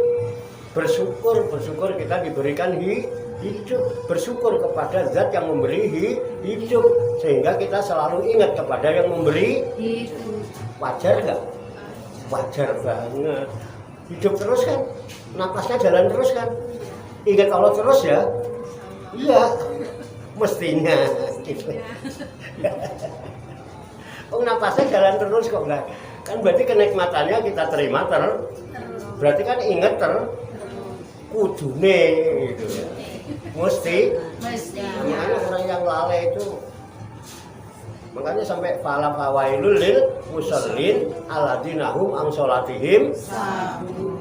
Bersyukur kita diberikan hidup. Bersyukur kepada zat yang memberi hidup, sehingga kita selalu ingat kepada yang memberi hidup. Wajar nggak? Wajar banget. Hidup terus kan, napasnya jalan terus kan, ingat Allah terus ya. Iya, mestinya gitu. Oh napasnya jalan terus kok enggak? Kan berarti kenikmatannya kita terima berarti kan ingat kudune gitu ya. Mesti. Makanya orang yang lalai itu, makanya sampai fala fawailul lil musallin alladzina hum an sholatihim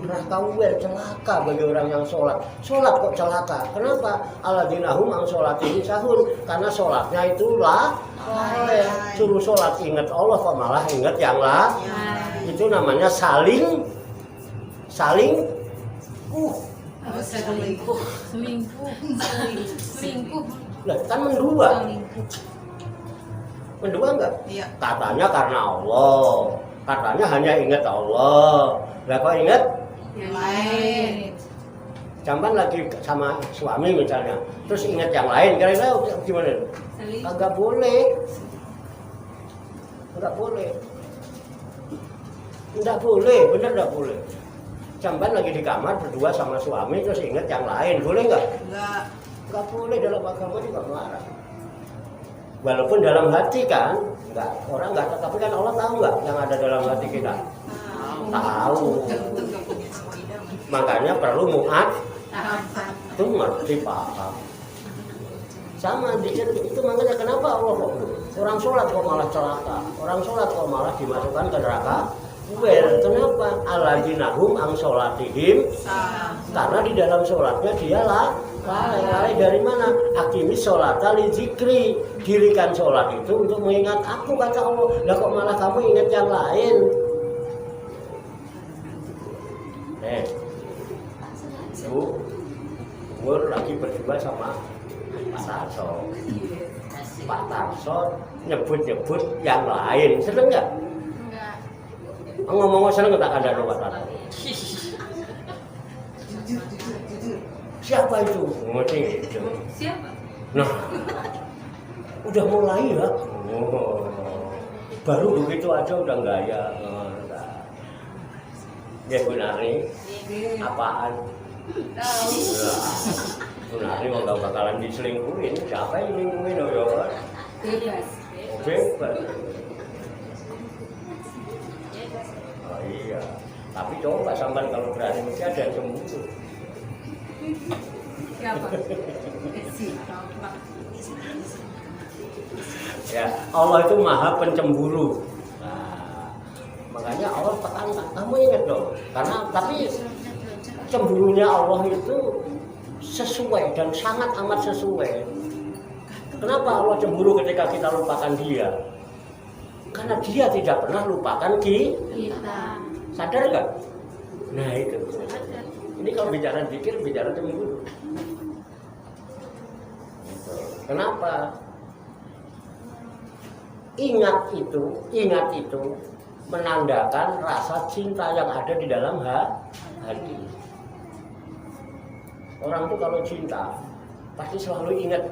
rahkawel, celaka bagi orang yang sholat kok celaka. Kenapa? Alladzina hum an sholatihim sahun, karena sholatnya itu suruh sholat ingat Allah kok malah ingat yang itu namanya selingkuh. Lah kan mendua enggak? Iya. Katanya karena Allah, katanya hanya ingat Allah. Lah kok ingat yang lain? Jamban lagi sama suami misalnya, terus ingat yang lain, kira-kira gimana? Enggak boleh. Bener enggak boleh. Jamban lagi di kamar berdua sama suami, terus ingat yang lain, boleh enggak? Enggak boleh, dalam agama juga melarang. Walaupun dalam hati kan, orang enggak, tapi kan Allah tahu enggak yang ada dalam hati kita? Tahu. Makanya perlu muat, itu ngerti paham. Sama dikir itu, makanya kenapa Allah kok orang sholat kok malah celaka, orang sholat kok malah dimasukkan ke neraka? Kenapa? Alladzina hum an sholatihim, karena di dalam sholatnya dia lalai dari mana? Aqimis sholata li zikri, dirikan sholat itu untuk mengingat aku, kata Allah. Lah kok malah kamu ingat yang lain? Ibu lagi berdua sama Pak Tarso nyebut yang lain, seneng nggak? Ngomong seneng tak ada Pak Tarso? Siapa itu? Ngomong gitu. Siapa? Nah, udah mulai ya. Baru begitu aja udah gaya. Ya Gunari, apaan? Gunari mau gak bakalan diselingkuhin. Siapa yang selingkuhin? Bebas. Oh iya. Tapi coba sampai kalau berani mesti ada yang cemburu. Siapa? Ya, Allah itu maha pencemburu. Nah, makanya Allah tekankan, kamu ingat dong. Karena tapi cemburunya Allah itu sesuai dan sangat amat sesuai. Kenapa Allah cemburu ketika kita lupakan Dia? Karena Dia tidak pernah lupakan kita. Sadar nggak? Nah itu. Ini kalau bicara zikir, bicara cemburu. Kenapa? Ingat itu menandakan rasa cinta yang ada di dalam hati. Orang itu kalau cinta pasti selalu ingat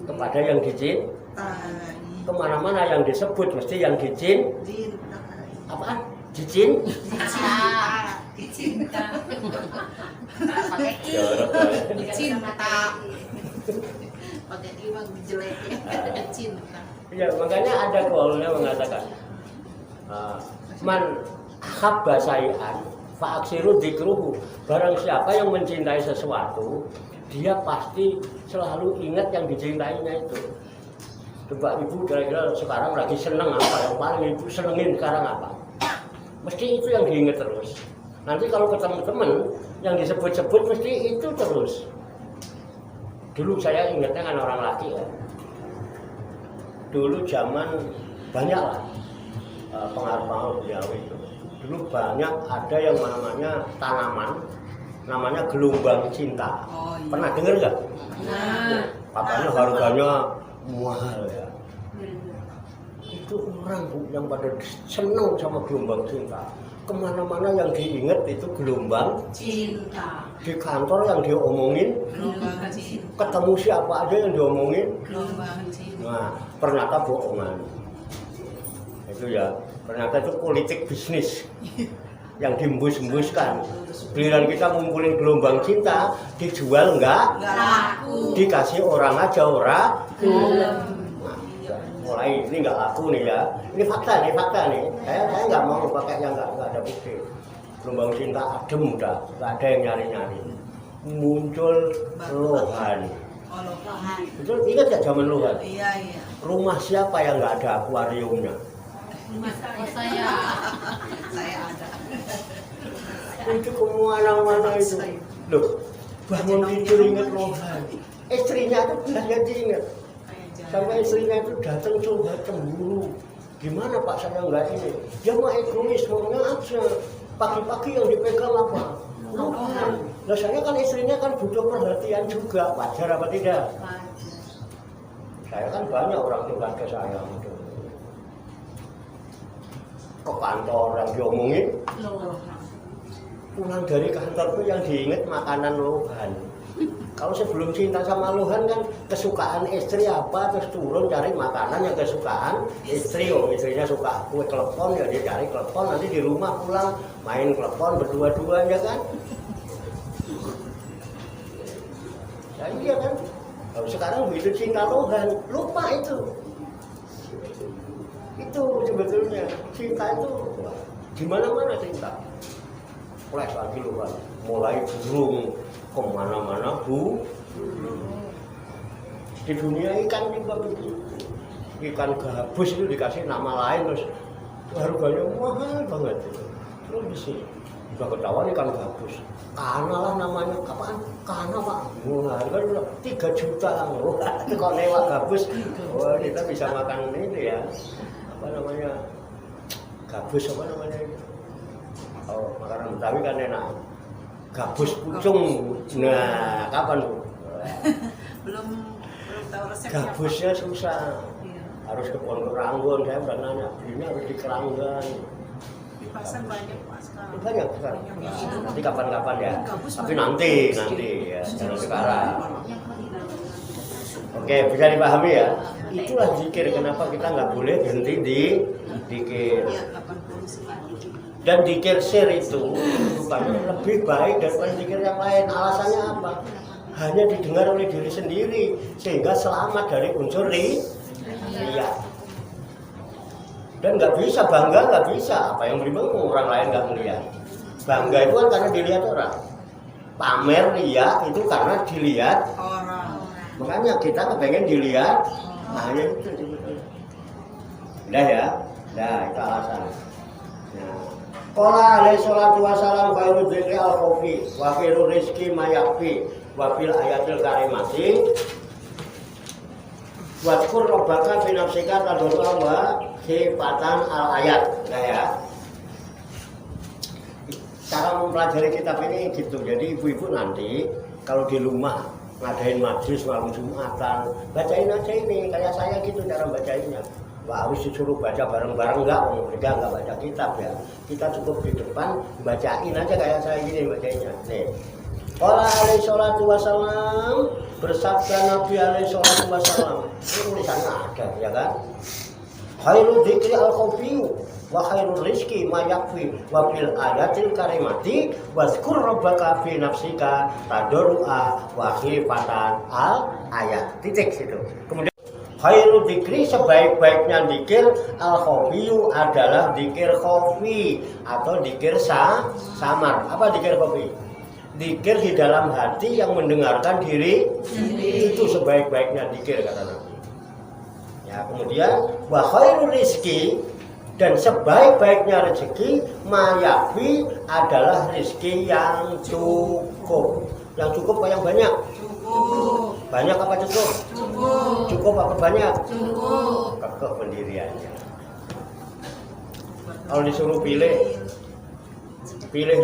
kepada yang dicintai. Kemana-mana yang disebut mesti yang dicintai. Apaan? Cinta. Pakai i. Jorok banget. Cinta. Pakai i mah jelek ya. Cinta. Ya, makanya ada kaulnya mengatakan man habba syai'an fa aksiru dzikruhu. Barang siapa yang mencintai sesuatu, dia pasti selalu ingat yang dicintainya itu. Coba ibu kira-kira sekarang lagi seneng apa, yang paling ibu senengin sekarang apa? Mesti itu yang diingat terus. Nanti kalau ketemu teman yang disebut-sebut mesti itu terus. Dulu saya ingatnya kan orang laki ya. Dulu zaman banyak lah pengaruh-pengaruh Betawi itu. Dulu banyak ada yang namanya tanaman, namanya gelombang cinta. Oh, iya. Pernah dengar nggak? Nah. Katanya harganya mahal ya. Itu orang Bu yang pada senang sama gelombang cinta. Kemana-mana yang diingat itu gelombang Cinta. di kantor yang diomongin, Gelombang cinta. ketemu siapa aja yang diomongin. Gelombang cinta. Nah, ternyata bohongan. Itu ya, ternyata itu politik bisnis yang diembus-embuskan. Giliran kita ngumpulin gelombang cinta, dijual enggak, Laku. dikasih orang aja orang. Gelem. Mulai ini nggak laku nih ya. Ini fakta nih. Saya nggak mau pakai yang nggak ada bukti. Gelombang cinta adem udah, nggak ada yang nyari-nyari. Muncul lohan. Oh, lohan. Itu ingat ya zaman lohan? Iya. Rumah siapa yang nggak ada akuariumnya? Oh, saya. Saya ada. Itu kemana-mana itu. Loh, bangun tidur ingat lohan. Istrinya itu benar diingat. Sampai istrinya itu datang coba cemburu. Gimana Pak saya nggak ini? Dia mah egois, maunya aja. Pagi-pagi yang dipegang apa? Lohan. Nah saya kan istrinya kan butuh perhatian juga. Wajar apa tidak? Saya kan banyak orang curhat ke saya. Ke kantor yang diomongin. Pulang dari kantor itu yang diingat makanan lohan. Kalau sebelum cinta sama lohan kan kesukaan istri apa, terus turun cari makanan yang kesukaan istri. Oh, istrinya suka kue klepon ya dia cari klepon, nanti di rumah pulang main klepon berdua-dua ya kan. Ya iya kan. Kalau sekarang begitu cinta lohan, lupa itu. Itu sebetulnya cinta itu di mana-mana cinta. Flash lagi lohan, mulai burung kemana-mana Bu. Di dunia ikan juga begitu. Ikan gabus itu dikasih nama lain terus harganya mahal banget. Terus di sini udah ketahuan ikan gabus. Kana lah namanya, kapan? Kana Pak. Wah, kan udah 3 juta. Wah, itu kok lewat gabus. Wah, kita bisa makan ini ya. Apa namanya? Gabus apa namanya itu? Oh, makanan Betawi kan enak. Gabus pucung. Nah, kapan Bu? Belum tahu resepnya. Gabusnya susah. Iya. Harus ke Pondok Ranggon, saya udah nanya. Ini harus di Keranggan. Di pasar banyak Pak sekarang. Banyak sekarang. Nanti kapan-kapan ya. Tapi nanti ya, jangan sekarang. Oke, bisa dipahami ya. Itulah zikir. Kenapa kita nggak boleh berhenti di zikir. Iya, 80 sekali. Dan zikir sir itu bukan lebih baik daripada zikir yang lain. Alasannya apa? Hanya didengar oleh diri sendiri sehingga selamat dari unsur riya. Dan nggak bisa bangga, nggak bisa. Apa yang berimbang orang lain nggak melihat. Bangga itu kan karena dilihat orang. Pamer riya itu karena dilihat Orang. Makanya kita kepengen dilihat. Nah ya itu sebetulnya. Udah ya. Nah itu alasan. Nah, qala alaihi salatu wasalam khairu dzikri al-khafi wa khairu rizqi mayakfi wa fil ayatil karimati wa qur rabbaka fi nafsika tadarruan wa khifatan al-ayat. Nah ya. Cara mempelajari kitab ini gitu. Jadi ibu-ibu nanti kalau di rumah ngadain majlis malam Jumatan, bacain aja ini kayak saya gitu cara bacainnya. Wah, harus disuruh baca bareng-bareng enggak, mereka enggak baca kitab ya. Kita cukup di depan bacain aja kayak saya gini bacainnya. Nih. Qala alaihi salatu wasalam, bersabda Nabi alaihi salatu wasalam. Ini tulisannya ada ya kan? Khairul dzikri al-khafiyu wa khairul rizqi ma yakfi wa fil ayatil karimati wazkur rabbaka fi nafsika tadarrua wa khifatan al ayat. Titik situ. Kemudian khairul dzikri, sebaik-baiknya dzikir al-khafiyu adalah dzikir khafi atau dzikir samar. Apa dzikir khafi? Dzikir di dalam hati yang mendengarkan diri itu sebaik-baiknya dzikir kata Nabi. Ya, kemudian wa khairul rizqi, dan sebaik-baiknya rezeki mayafi adalah rezeki yang cukup. Yang cukup apa yang banyak? Cukup. Banyak apa cukup? Cukup. Cukup apa banyak? Cukup. Kekeh pendiriannya. Kalau disuruh pilih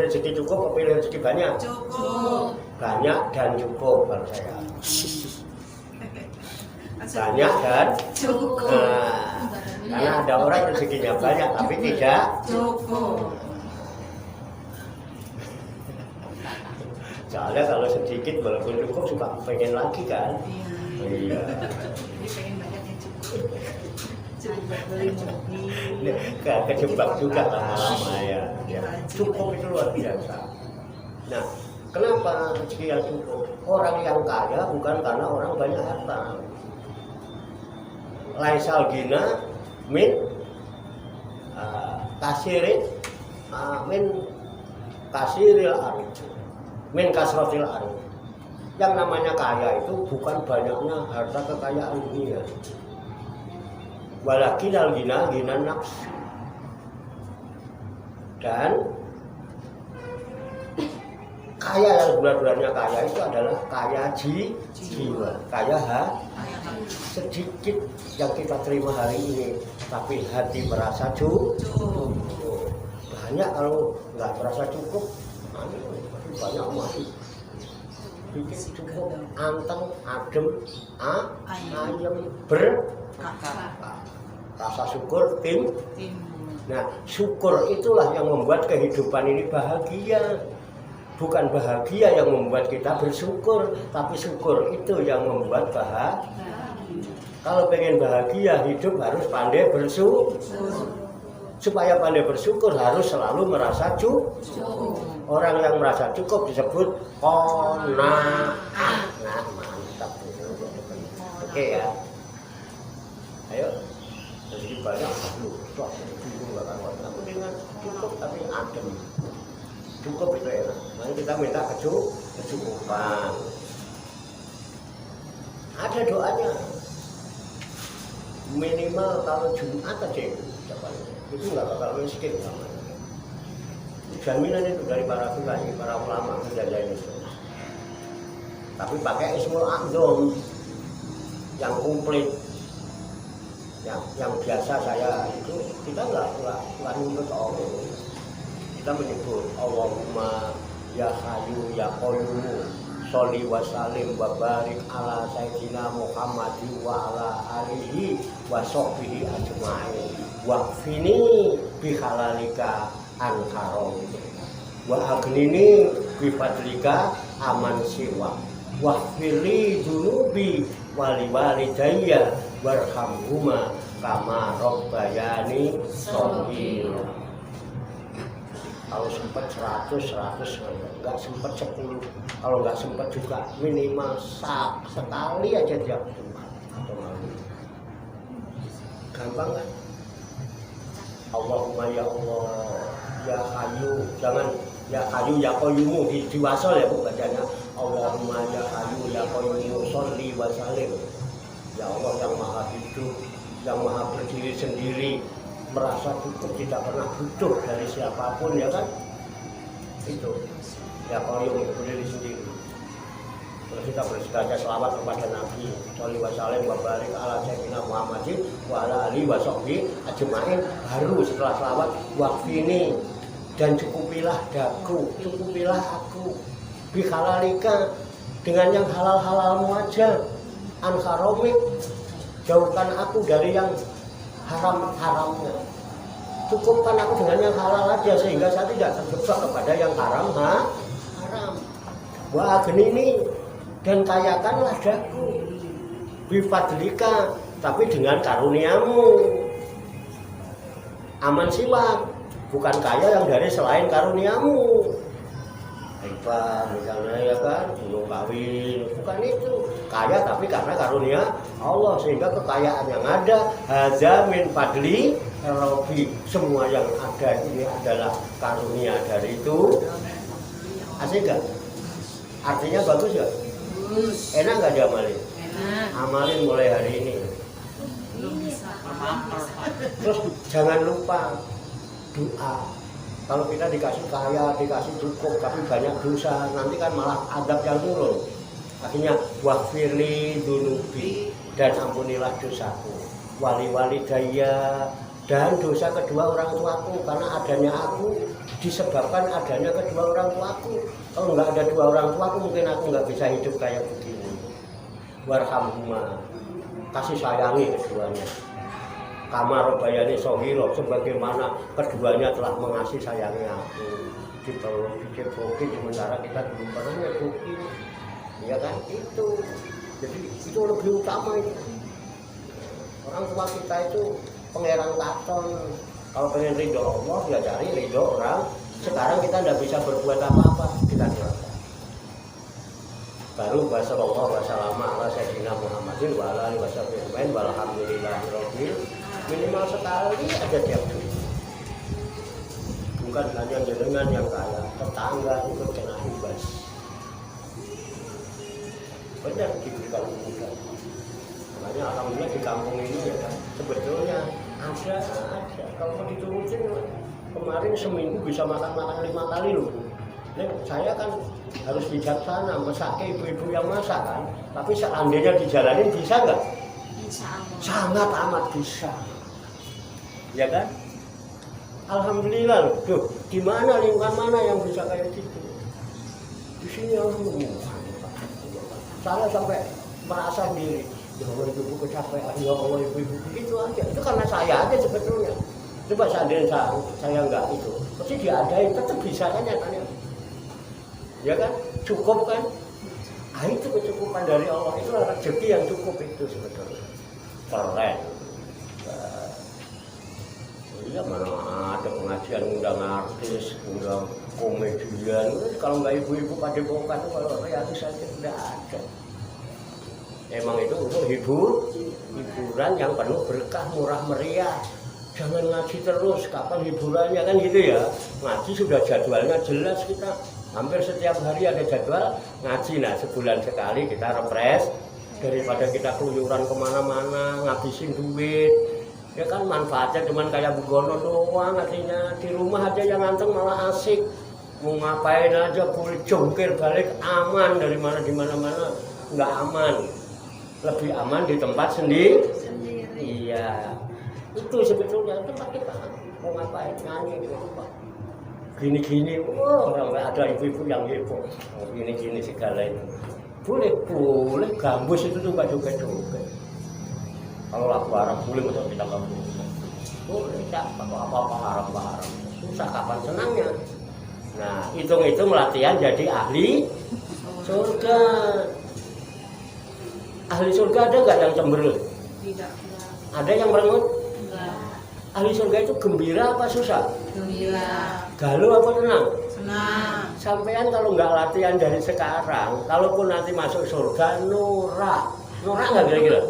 rezeki cukup atau pilih rezeki banyak? Cukup. Banyak dan cukup kalau saya. Banyak dan cukup. Nah, karena ada orang rezekinya banyak tapi tidak Cukup. soalnya kalau sedikit walaupun cukup suka pengen lagi kan. Iya. Jadi pengen banyak yang cukup. Cukup beli mobil. Kejebak juga lama-lama ya. Cukup itu luar biasa. Nah, kenapa rezeki yang cukup? Orang yang kaya bukan karena orang banyak harta. Laisal gina min kasirin min kasiril arif, min kasrotil arif. Yang namanya kaya itu bukan banyaknya harta kekayaan dunia, walakinal gina nafs. Dan kaya yang sebenarnya kaya itu adalah kaya jiwa, kaya sedikit yang kita terima hari ini, tapi hati merasa cukup. Banyak kalau nggak merasa cukup, masih banyak masih bikin cukup, anteng, adem, ayam, rasa syukur timbul. Nah, syukur itulah yang membuat kehidupan ini bahagia. Bukan bahagia yang membuat kita bersyukur, tapi syukur itu yang membuat bahagia. Kalau pengen bahagia hidup harus pandai bersyukur. Supaya pandai bersyukur harus selalu merasa cukup. Orang yang merasa cukup disebut qanaah. Nah, mantap itu. Oke ya. Ayo. Jadi banyak lupa bingung enggak kan. Tapi dengan cukup tapi adem. Cukup itu enak. Mari kita minta kecukupan. Ada doanya. Minimal kalau Jumat aja itu nggak bakal miskin namanya. Jaminan itu dari para kiai, para ulama menjajahin itu. Tapi pakai Ismul A'dzam yang komplit. Yang biasa saya itu kita nggak nuntut Allah. Kita menyebut Allahumma ya Hayyu ya Qayyum sholli wa sallim wa barik ala sayyidina Muhammadin wa ala alihi wa sahbihi ajma'in waqfini bi halalika an haram wa aghnini bi fadlika aman siwa waqfili dunubi wali walidayya warhamhuma kama rabbayani shaghira. Kalau sempat 100 nggak sempat 10, kalau nggak sempat juga minimal sekali aja tiap Jumat atau malam. Gampang kan? Allahumma ya Allah ya Hayyu, jangan ya Hayyu ya Qayyum di wasol ya Bu bacanya. Allahumma ya Hayyu ya Qayyum sholli wa sallim. Ya Allah yang maha hidup, yang maha berdiri sendiri, merasa cukup, tidak pernah butuh dari siapapun, ya kan? Itu ya Qayyum berdiri sendiri. Terus kita bersegala selawat kepada Nabi sholli wa sallim wa barik ala sayyidina Muhammadin wa ala alihi wa sahbihi ajma'in. Baru setelah selawat waqfini, dan cukupilah daku, cukupilah aku bi halalika, dengan yang halal-halalmu aja, an haramik, jauhkan aku dari yang haram-haramnya. Cukupkan aku dengan yang halal aja sehingga saya tidak terjebak kepada yang haram. Wa aghnini, dan kayakanlah daku bifadlika, tapi dengan karuniamu. Aman siwak, bukan kaya yang dari selain karuniamu. Hebat misalnya ya kan, belum kawin, bukan itu. Kaya tapi karena karunia Allah, sehingga kekayaan yang ada hadza min fadli rabbi. Semua yang ada ini adalah karunia dari itu. Asik gak? Artinya bagus gak? Bagus. Enak gak diamalin? Enak. Amalin mulai hari ini. Belum bisa. Terus jangan lupa doa. Kalau kita dikasih kaya, dikasih cukup, tapi banyak dosa, nanti kan malah adab yang turun. Akhirnya waghfirli dunubi, dan ampunilah dosaku. Wali-wali daya, dan dosa kedua orang tuaku, karena adanya aku disebabkan adanya kedua orang tuaku. Kalau nggak ada dua orang tuaku, mungkin aku nggak bisa hidup kayak begini. Warhamhuma, kasih sayangi keduanya. Kamar robayani sohiro, sebagaimana keduanya telah mengasihi sayangi aku. Dipeluk, dicepokin, sementara kita belum pernah nyepokin. Ya kan, itu. Jadi itu lebih utama itu. Orang tua kita itu pangeran katon. Kalau pengen ridho Allah, ya cari ridho orang. Sekarang kita tidak bisa berbuat apa-apa, kita doakan. Baru wasallallahu wasallam ala sayyidina Muhammadin wa ala alihi wasallam walhamdulillahirabbil minimal sekali aja tiap hari. Bukan hanya jenengan yang kaya, tetangga itu kena imbas. Benar diberikan kemudahan. Makanya alhamdulillah di kampung ini ya kan, sebetulnya ada. Kalau mau diturutin kemarin seminggu bisa makan 5 kali loh. Nah, saya kan harus bijaksana, masaknya ibu-ibu yang masak kan. Tapi seandainya dijalanin bisa nggak? Insya Allah. Sangat amat bisa. Ya kan? Alhamdulillah loh. Tuh, di mana lingkungan mana yang bisa kayak gitu? Di sini alhamdulillah. Saya sampai merasa diri, ya Allah ibu kecapean, ya Allah ibu-ibu itu aja. Itu karena saya aja sebetulnya. Coba seandainya saya enggak itu, pasti diadain, tetap bisa kan nyatanya. Ya kan? Cukup kan? Ah, itu kecukupan dari Allah, itu rezeki yang cukup itu sebetulnya. Keren. Iya, mana ada pengajian undang artis, undang komedian. Kalau nggak ibu-ibu pada bokat, kalau realis saja tidak ada. Emang itu untuk hiburan yang penuh berkah, murah meriah. Jangan ngaji terus, kapan hiburannya kan gitu ya. Ngaji sudah jadwalnya jelas kita. Hampir setiap hari ada jadwal ngaji. Nah, sebulan sekali kita refresh. Daripada kita keluyuran kemana-mana, ngabisin duit. Ya kan manfaatnya cuman kayak begono doang, artinya di rumah aja yang nganteng malah asik. Mau ngapain aja boleh jongkir balik aman, dari mana di mana-mana nggak aman. Lebih aman di tempat sendiri. Iya. Itu sebetulnya tempat kita mau ngapain, nyanyi apa. Gini-gini, ada ibu-ibu yang heboh. Gini-gini segala itu. Boleh gambus itu juga joget-joget. Kalau lagu Arab boleh, masa kita nggak boleh? Boleh, tak apa-apa haram. Susah kapan senangnya. Nah, hitung-hitung latihan jadi ahli surga. Ahli surga ada nggak yang cemberut? Tidak. Ada yang merengut? Enggak. Ahli surga itu gembira apa susah? Gembira. Galuh apa tenang? Senang. Sampean kalau nggak latihan dari sekarang, kalaupun nanti masuk surga, norak nggak kira-kira?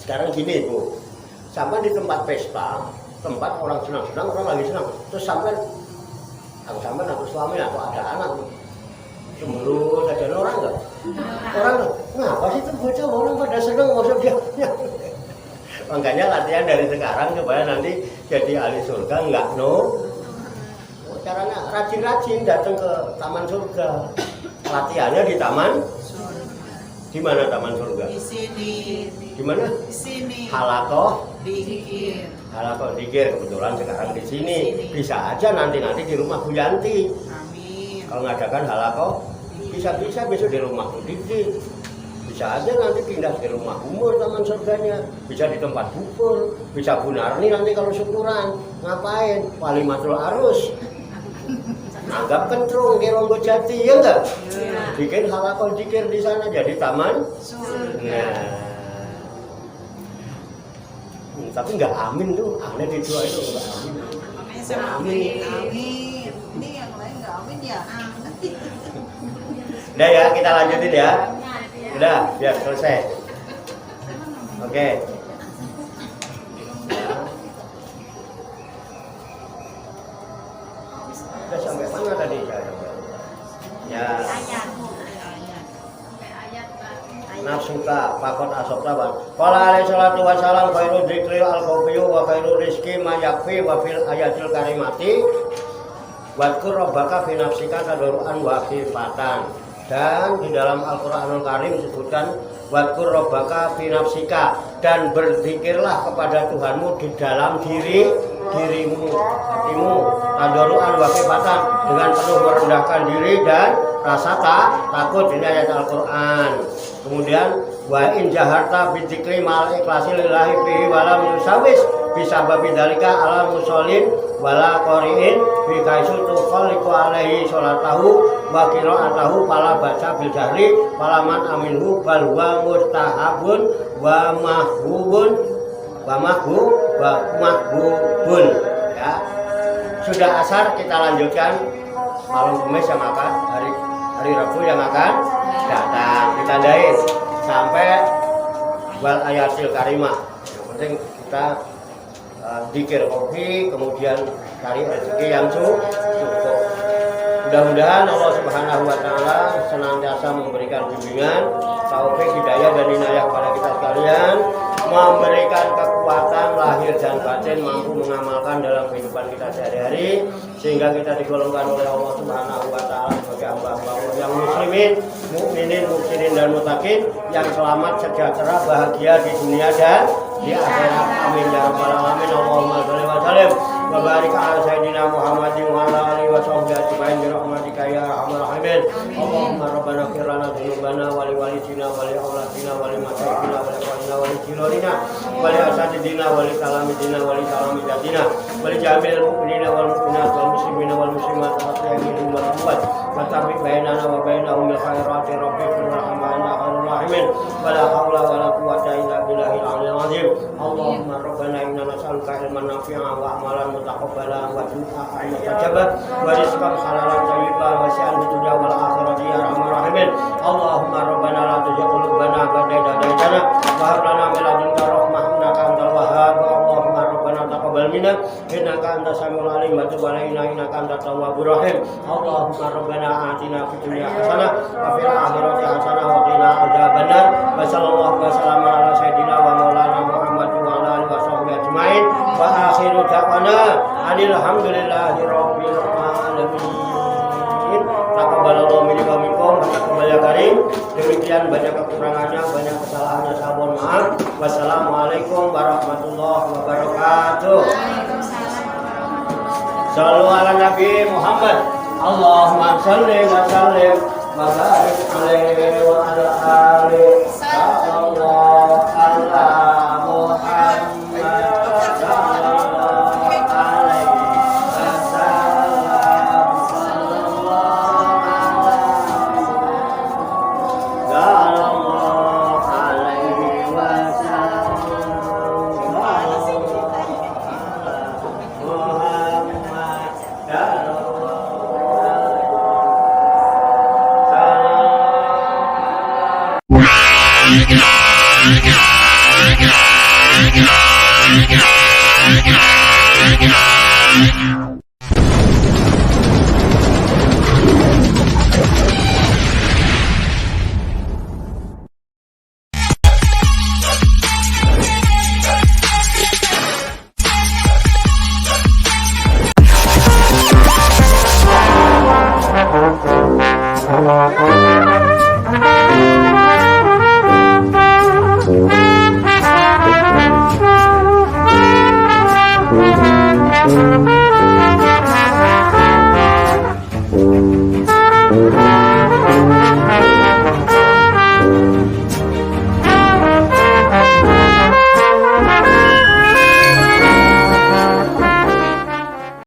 Sekarang gini Bu, sampai di tempat pesta, tempat orang senang-senang, orang lagi senang, terus sampai aku suami atau ada anak, cemberut, ada orang nggak? Orang ngapa sih tuh bocah orang pada senang maksud dia? Makanya latihan dari sekarang supaya nanti jadi ahli surga nggak caranya rajin-rajin datang ke taman surga. Latihannya di taman. Di mana taman surga? Di sini. Di mana? Di sini. Halakoh Dikir. dikir, kebetulan sekarang di sini. Bisa aja nanti di rumah Bu Yanti. Amin. Kalau ngadakan halakoh, bisa besok di rumah Bu Diki. Bisa aja nanti pindah ke rumah umur taman surganya. Bisa di tempat bubur. Bisa Bu Narni nanti kalau syukuran. Ngapain? Walimatul arus. Anggap kentrung ke Ronggo Jati, ya enggak? Ya. Bikin halakoh dikir di sana jadi taman. Surga. Nah, Tapi nggak amin tuh, aneh di dua itu nggak amin. Namanya sama Amin. Ini yang lain nggak amin ya? Udah ya, kita lanjutin ya. Udah, biar selesai. Oke. Udah sampai mana tadi saya? Ya. Nafsuka fakot asokta bang. Qala alaihi salatu wassalam khairu dzikri al-qawiyu wa khairu rizqi ma yakfi wa fil ayatil karimati wadkur rabbaka fi nafsika tadarruan wa khifatan. Dan di dalam Al-Qur'anul Karim disebutkan wadkur rabbaka fi nafsika, dan berzikirlah kepada Tuhanmu di dalam dirimu, hatimu, tadarruan wa khifatan, dengan penuh merendahkan diri dan rasa takut. Ini ayat Al-Qur'an. Kemudian wa in jaharta bi dzikri mal ikhlasi lillahi fihi wala musawis bisa babi dalika ala musallin wala qari'in bi kaisu tuqalliqu alaihi sholatahu wa qira'atahu fala baca bil jahri fala man aminhu bal wa mustahabun wa mahbubun. Ya. Sudah asar kita lanjutkan, malam Kamis yang akan hari Rabu yang akan datang, ditandain sampai wal ayatil karimah. Yang penting kita dzikir kopi, kemudian cari rezeki yang cukup. Mudah-mudahan Allah Subhanahu wa taala senantiasa memberikan bimbingan, taufik, hidayah dan inayah kepada kita sekalian, memberikan kekuatan lahir dan batin, mampu mengamalkan dalam kehidupan kita sehari-hari, sehingga kita digolongkan oleh Allah Subhanahu wa taala sebagai hamba-hamba yang muslimin, mukminin, muhsinin dan muttaqin, yang selamat, sejahtera, bahagia di dunia dan di akhirat. Amin ya rabbal alamin. Allahumma shalli wa sallim wa barik ala sayyidina Muhammadin wa ala alihi wa sahbihi ajmain bi rahmatika ya arhamar rahimin. Allahumma rabbana ighfir lana dzunubana wa li walidina wa li auladina wa li masyayikhina wa li ikhwanina wa li jiroina wa li asatidina wa li talamidina wa li talamidatina wa li jami'il mu'minina wal mu'minat wal muslimina wal muslimat wa tayyibin wal muwad wa tabiq bainana wa bainahum bil khairati rabbi rahmana arhamar rahimin. Wa la haula wa la quwwata illa billahil aliyyil azim. Allahumma rabbana inna nas'aluka ilman nafi'an wa amalan mutaqabbalan wa du'aan mustajabah wa rizqan halalan thayyiban wa sa'an dunya wal akhirati ya arhamar rahimin. Allahumma rabbana la tuzigh qulubana ba'da idh hadaytana wa hab lana min ladunka rahmah innaka antal wahhab. Allahumma rabbana taqabbal minna innaka antas samiul alim wa tub alaina innaka antat tawwabur rahim. Allahumma rabbana atina fid dunya hasanah wa fil akhirati hasanah wa qina adzabannar. Wa sallallahu wa sallama ala sayyidina wa maulana Muhammad wa ala alihi wa sahbihi ajmain. Wa akhiru da'wana alhamdulillahi rabbil alamin. Taqabbalallahu minni wa minkum taqabbal ya karim. Demikian, banyak kekurangannya, banyak kesalahannya, saya mohon maaf. Wassalamualaikum warahmatullahi wabarakatuh. Shallu ala Nabi Muhammad. Allahumma shalli wa sallim wa barik alaihi wa ala alihi sallallahu ala Muhammad sallallahu alaihi wasallam sallallahu alaihi wasallam Thank you.